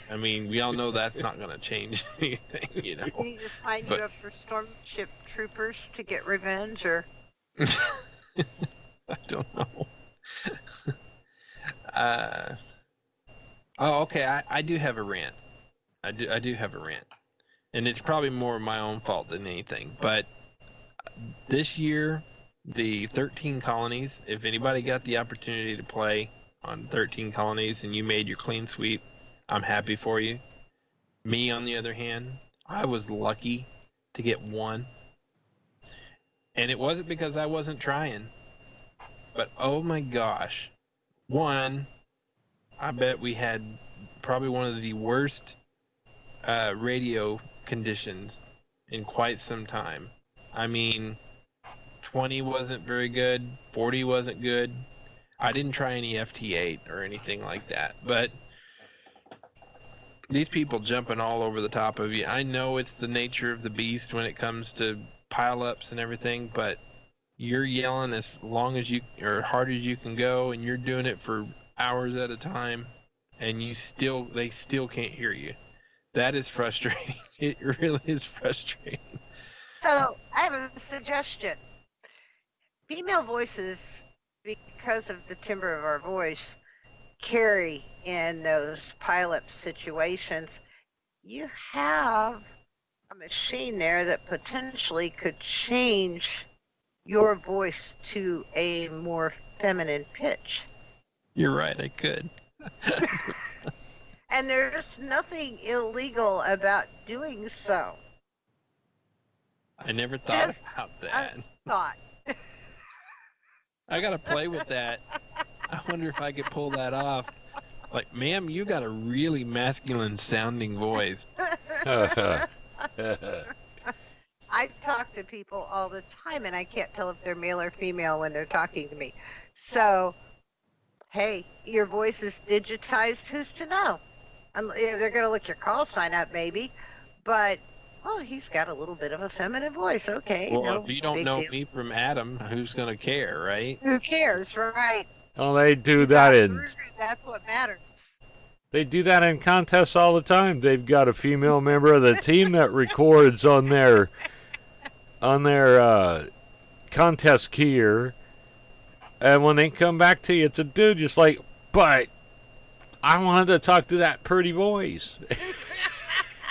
I mean, we all know that's not going to change anything, you know. We need to sign But- you up for storm ship troopers to get revenge, or I don't know. Oh, okay. I do have a rant. I do have a rant, and it's probably more my own fault than anything. But this year, the 13 colonies. If anybody got the opportunity to play on 13 colonies and you made your clean sweep, I'm happy for you. Me, on the other hand, I was lucky to get one, and it wasn't because I wasn't trying. But oh my gosh, one. I bet we had probably one of the worst radio conditions in quite some time. I mean, 20 wasn't very good, 40 wasn't good. I didn't try any FT8 or anything like that, but these people jumping all over the top of you. I know it's the nature of the beast when it comes to pile-ups and everything, but you're yelling as long as you, or hard as you can go, and you're doing it for hours at a time, and they still can't hear you. That is frustrating. It really is frustrating. so I have a suggestion. Female voices, because of the timbre of our voice, carry in those pileup situations. You have a machine there that potentially could change your voice to a more feminine pitch. You're right, I could. And there's nothing illegal about doing so. I never thought Just about that. Thought. I gotta play with that. I wonder if I could pull that off. Like, ma'am, you got a really masculine sounding voice. I talk to people all the time, and I can't tell if they're male or female when they're talking to me. So, hey, your voice is digitized. Who's to know? They're going to look your call sign up, maybe. But, oh, he's got a little bit of a feminine voice. Okay. Well, no if you don't big know deal. me from Adam, who's gonna care, right? Who cares, right? Oh, they do You that got in through, that's what matters. They do that in contests all the time. They've got a female member of the team that records on their contest gear, and when they come back to you, it's a dude just like, but I wanted to talk to that pretty voice.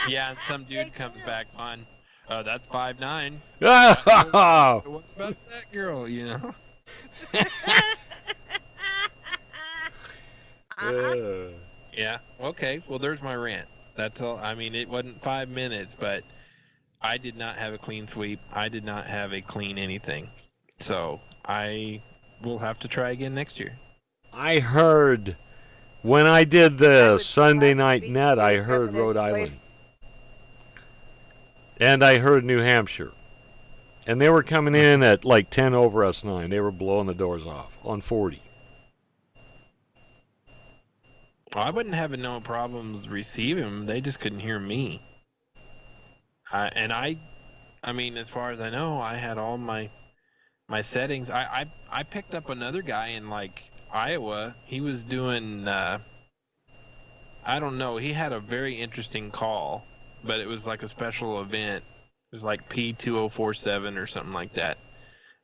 Yeah, and some dude comes back on. That's 5'9". Oh, What about that girl? You know. Yeah. Okay. Well, there's my rant. That's all. I mean, it wasn't 5 minutes, but I did not have a clean sweep. I did not have a clean anything. So I will have to try again next year. I heard when I did I the would Sunday love to night be net, I in heard Revenant Rhode Island. Place. And I heard New Hampshire. And they were coming in at like 10 over us 9. They were blowing the doors off on 40. Well, I wasn't having no problems receiving them. They just couldn't hear me. I mean, as far as I know, I had all my settings. I picked up another guy in like Iowa. He was doing I don't know. He had a very interesting call, but it was like a special event. It was like P2047 or something like that.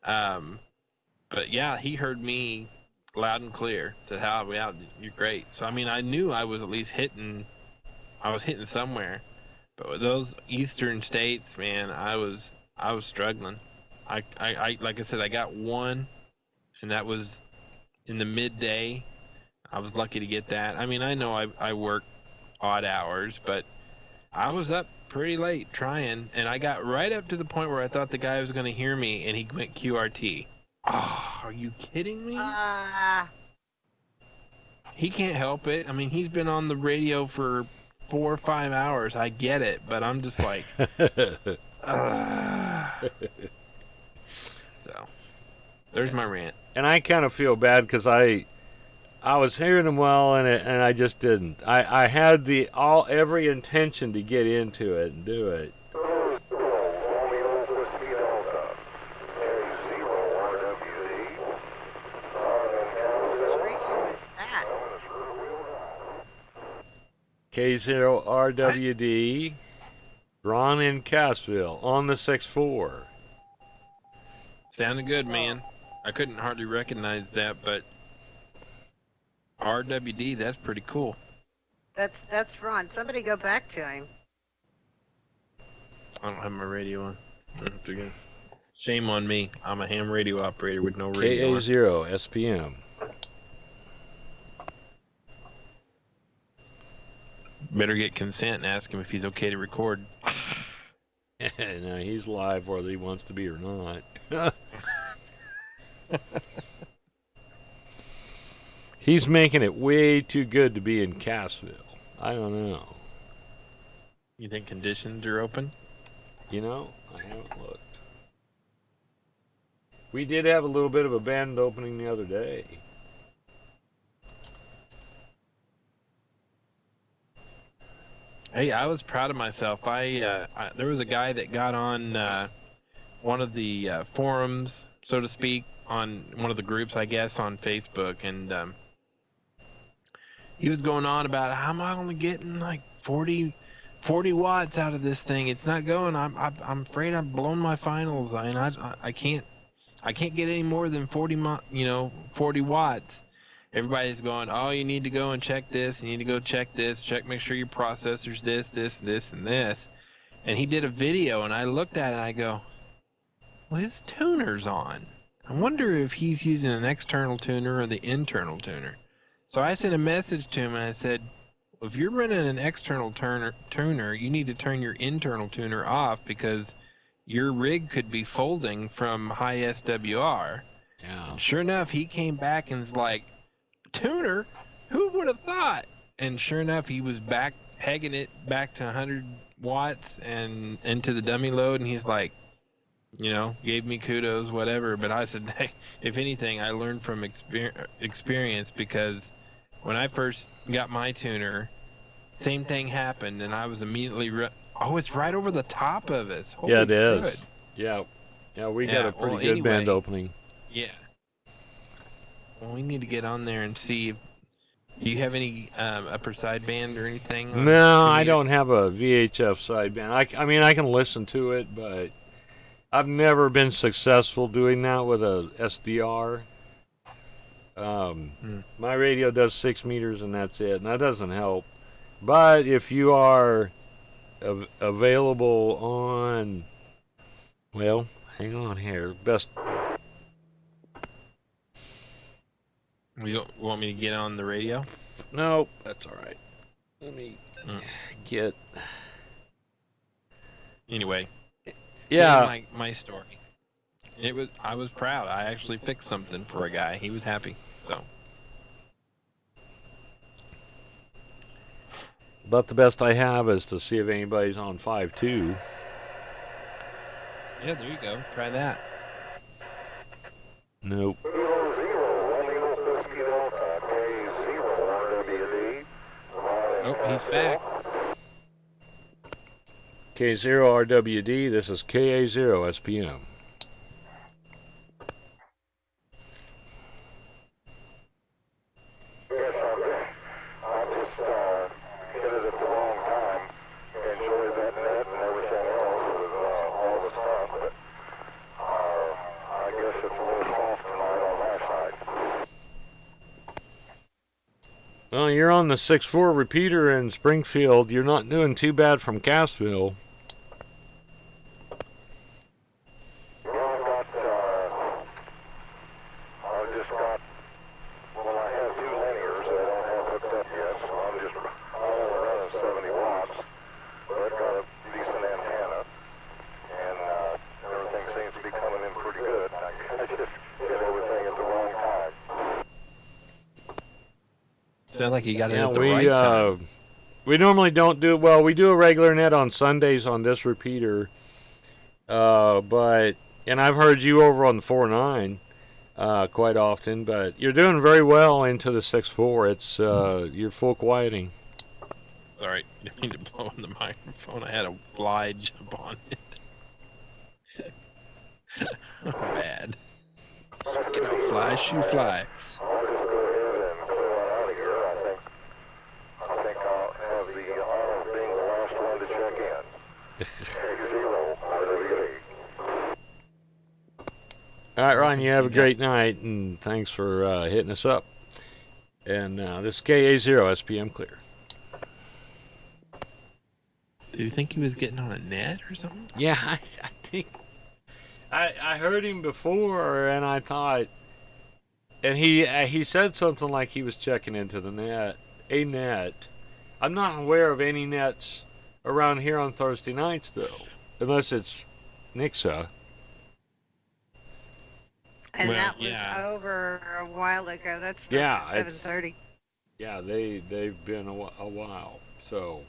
But yeah, he heard me loud and clear. Said, "How? Yeah, you're great." So I mean, I knew I was at least hitting. I was hitting somewhere. But with those eastern states, man, I was struggling. I like I said, I got one, and that was in the midday. I was lucky to get that. I mean, I know I work odd hours, but I was up pretty late trying, and I got right up to the point where I thought the guy was going to hear me, and he went QRT. Oh, are you kidding me? He can't help it. I mean, he's been on the radio for 4 or 5 hours. I get it, but I'm just like, So, there's my rant. And I kind of feel bad because I was hearing them well, and I just didn't. I had every intention to get into it and do it. Whose radio is that? K0RWD, Ron in Cassville on the 6-4. Sounded good, man. I couldn't hardly recognize that, but RWD, that's pretty cool. That's Ron. Somebody go back to him. I don't have my radio on. Shame on me. I'm a ham radio operator with no radio on. KA0 SPM. Better get consent and ask him if he's okay to record. No, he's live whether he wants to be or not. He's making it way too good to be in Cassville. I don't know. You think conditions are open? You know, I haven't looked. We did have a little bit of a band opening the other day. Hey, I was proud of myself. There was a guy that got on one of the forums, so to speak, on one of the groups, I guess, on Facebook, and he was going on about how am I only getting like 40 watts out of this thing? It's not going. I'm afraid I've blown my finals. I mean, I can't get any more than 40 watts. Everybody's going, oh, you need to go and check this. You need to go check this. Make sure your processor's this, and this. And he did a video, and I looked at it, and I go, well, his tuner's on. I wonder if he's using an external tuner or the internal tuner. So I sent a message to him, and I said, well, if you're running an external tuner, you need to turn your internal tuner off because your rig could be folding from high SWR. Yeah. And sure enough, he came back and was like, tuner? Who would have thought? And sure enough, he was back pegging it back to 100 watts and into the dummy load, and he's like, gave me kudos, whatever. But I said, hey, if anything, I learned from experience because when I first got my tuner, same thing happened, and I was immediately, it's right over the top of us. Holy yeah, it is. good. Yeah, we got a pretty good band opening. Yeah. Well, we need to get on there and see Do you have any upper sideband or anything? No, I don't have a VHF sideband. I mean, I can listen to it, but I've never been successful doing that with a SDR. My radio does 6 meters and that's it, and that doesn't help. But if you are available on, well, hang on here. Best. You want me to get on the radio? No, that's all right. Let me get. Anyway. Yeah. My story. I was proud. I actually fixed something for a guy. He was happy. So. But the best I have is to see if anybody's on 5.2. Yeah, there you go. Try that. Nope. Oh, he's back. K0RWD, this is KA0 SPM. Well, you're on the 6.4 repeater in Springfield. You're not doing too bad from Cassville. Sounds like you got it at the right time. We normally don't do, well, we do a regular net on Sundays on this repeater. And I've heard you over on the 4.9 quite often, but you're doing very well into the 6.4. It's, you're full quieting. Sorry, I didn't mean to blow on the microphone. I had a fly jump on it. Oh, bad. Get out, fly, shoe fly. All right, Ron, you have a great night, and thanks for hitting us up. And this is KA0 SPM clear. Did you think he was getting on a net or something? Yeah, I think I heard him before, and I thought, and he said something like he was checking into the net, a net. I'm not aware of any nets around here on Thursday nights, though, unless it's Nixa. And that was over a while ago. That's 7:30. Yeah, they've been a while. So,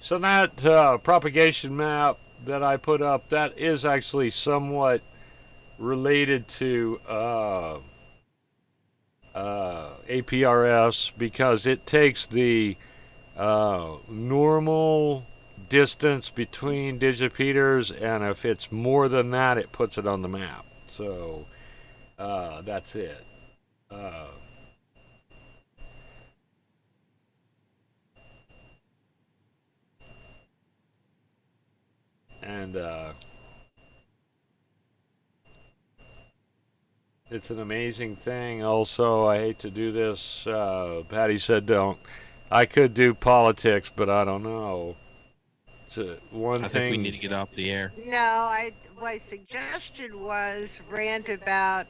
so that propagation map that I put up, that is actually somewhat related to APRS, because it takes the normal distance between digipeters, and if it's more than that, it puts it on the map. So that's it. And it's an amazing thing. Also, I hate to do this. Patty said don't. I could do politics, but I don't know. I think we need to get off the air. No, my suggestion was rant about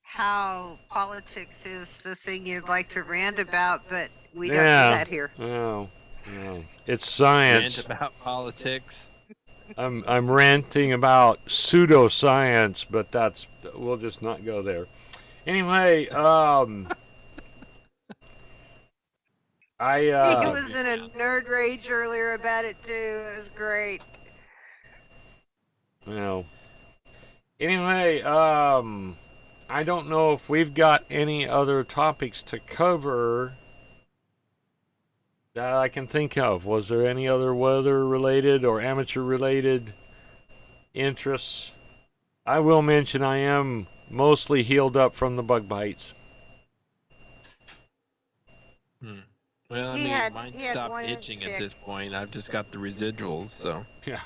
how politics is the thing you'd like to rant about, but we don't do that here. No, it's science. Rant about politics. I'm ranting about pseudoscience, but we'll just not go there. Anyway, He was in a nerd rage earlier about it too. It was great. Anyway, I don't know if we've got any other topics to cover that I can think of. Was there any other weather-related or amateur-related interests? I will mention I am mostly healed up from the bug bites. Hmm. Well, I He mean, had mine he had stopped one itching at tick. this point. I've just got the residuals, so. Yeah,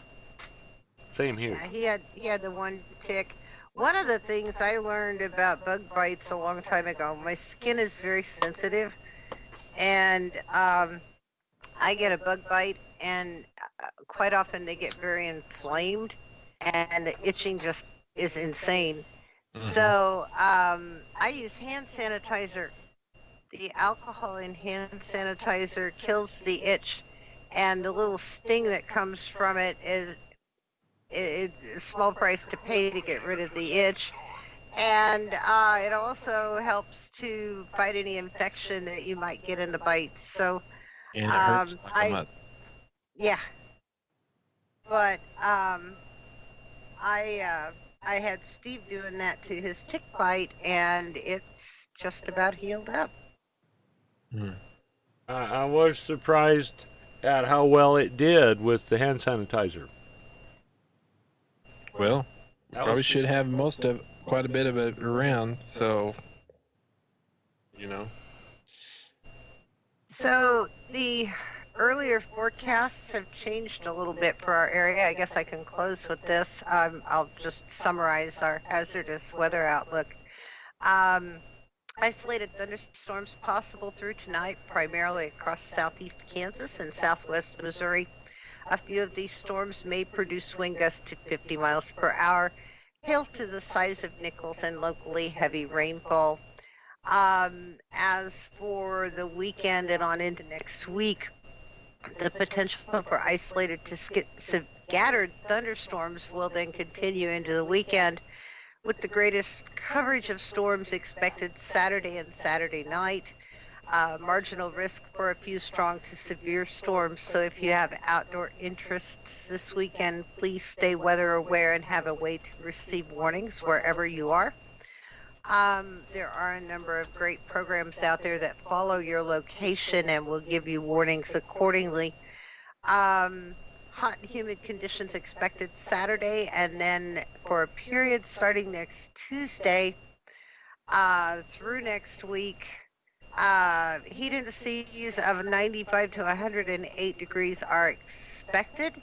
same here. Yeah, he had the one tick. One of the things I learned about bug bites a long time ago, my skin is very sensitive, and I get a bug bite, and quite often they get very inflamed, and the itching just is insane. Hmm. So I use hand sanitizer. The alcohol in hand sanitizer kills the itch, and the little sting that comes from it is a small price to pay to get rid of the itch. And it also helps to fight any infection that you might get in the bites. So And it hurts like a I mud. yeah, but I had Steve doing that to his tick bite, and it's just about healed up. Hmm. I was surprised at how well it did with the hand sanitizer. Well, That probably was should have quite a bit of it around, so, you know. So the earlier forecasts have changed a little bit for our area. I guess I can close with this. I'll just summarize our hazardous weather outlook. Um, Isolated thunderstorms possible through tonight, primarily across southeast Kansas and southwest Missouri. A few of these storms may produce wind gusts to 50 miles per hour, hail to the size of nickels, and locally heavy rainfall. As for the weekend and on into next week, the potential for isolated to scattered thunderstorms will then continue into the weekend, with the greatest coverage of storms expected Saturday and Saturday night. Marginal risk for a few strong to severe storms. So if you have outdoor interests this weekend, please stay weather aware and have a way to receive warnings wherever you are. There are a number of great programs out there that follow your location and will give you warnings accordingly. Hot and humid conditions expected Saturday, and then for a period starting next Tuesday through next week, heat indices of 95 to 108 degrees are expected,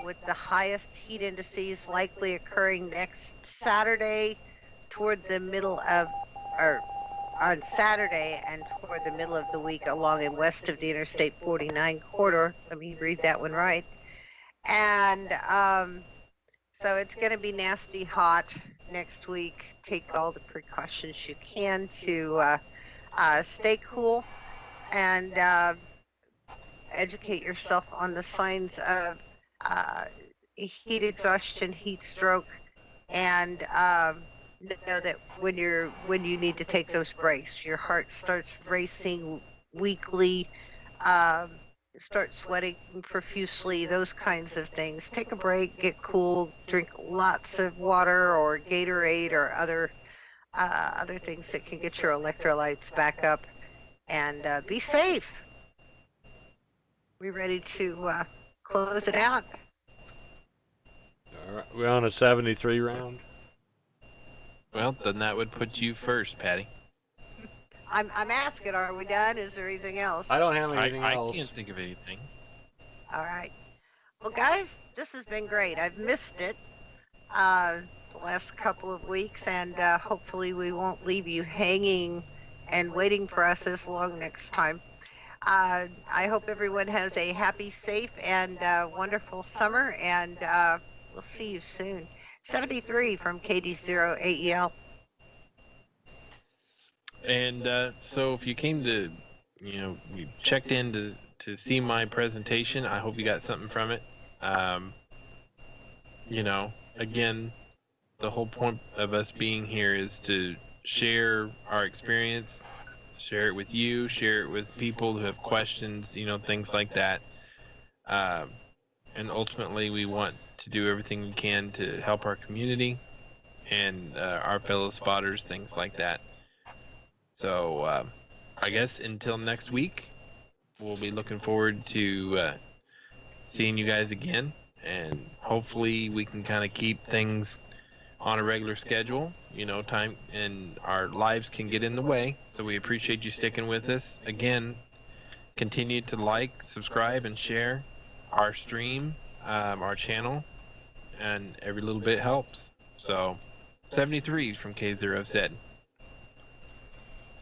with the highest heat indices likely occurring next Saturday toward the middle of, or on Saturday and toward the middle of the week along and west of the Interstate 49 corridor. Let me read that one right. And so it's going to be nasty hot next week. Take all the precautions you can to stay cool and educate yourself on the signs of uh, heat exhaustion, heat stroke, and know that when you need to take those breaks, your heart starts racing weakly, um, start sweating profusely, those kinds of things. Take a break, get cool, drink lots of water or Gatorade or other things that can get your electrolytes back up, and be safe. We ready to close it out? All right, we're on a 73 round. Well, then that would put you first, Patty. I'm asking, are we done? Is there anything else? I don't have anything I else. can't think of anything. All right. Well, guys, this has been great. I've missed it the last couple of weeks, and hopefully we won't leave you hanging and waiting for us this long next time. I hope everyone has a happy, safe, and wonderful summer, and we'll see you soon. 73 from KD0AEL. And so if you came to, you checked in to see my presentation, I hope you got something from it. Again, the whole point of us being here is to share our experience, share it with you, share it with people who have questions, things like that. And ultimately, we want to do everything we can to help our community and our fellow spotters, things like that. So I guess until next week, we'll be looking forward to seeing you guys again, and hopefully we can kind of keep things on a regular schedule. Time and our lives can get in the way. So we appreciate you sticking with us. Again, continue to like, subscribe, and share our stream, our channel, and every little bit helps. So, 73 from K0 said.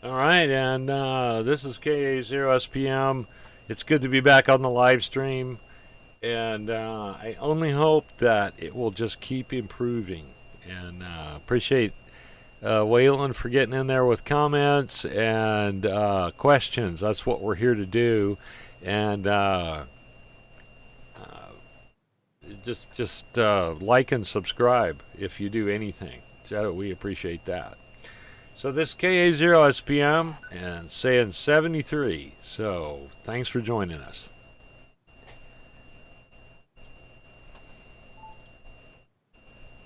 All right, and this is KA0SPM. It's good to be back on the live stream, and I only hope that it will just keep improving. And appreciate Waylon for getting in there with comments and questions. That's what we're here to do. And just like and subscribe if you do anything. So we appreciate that. So this is KA0SPM and saying 73. So thanks for joining us.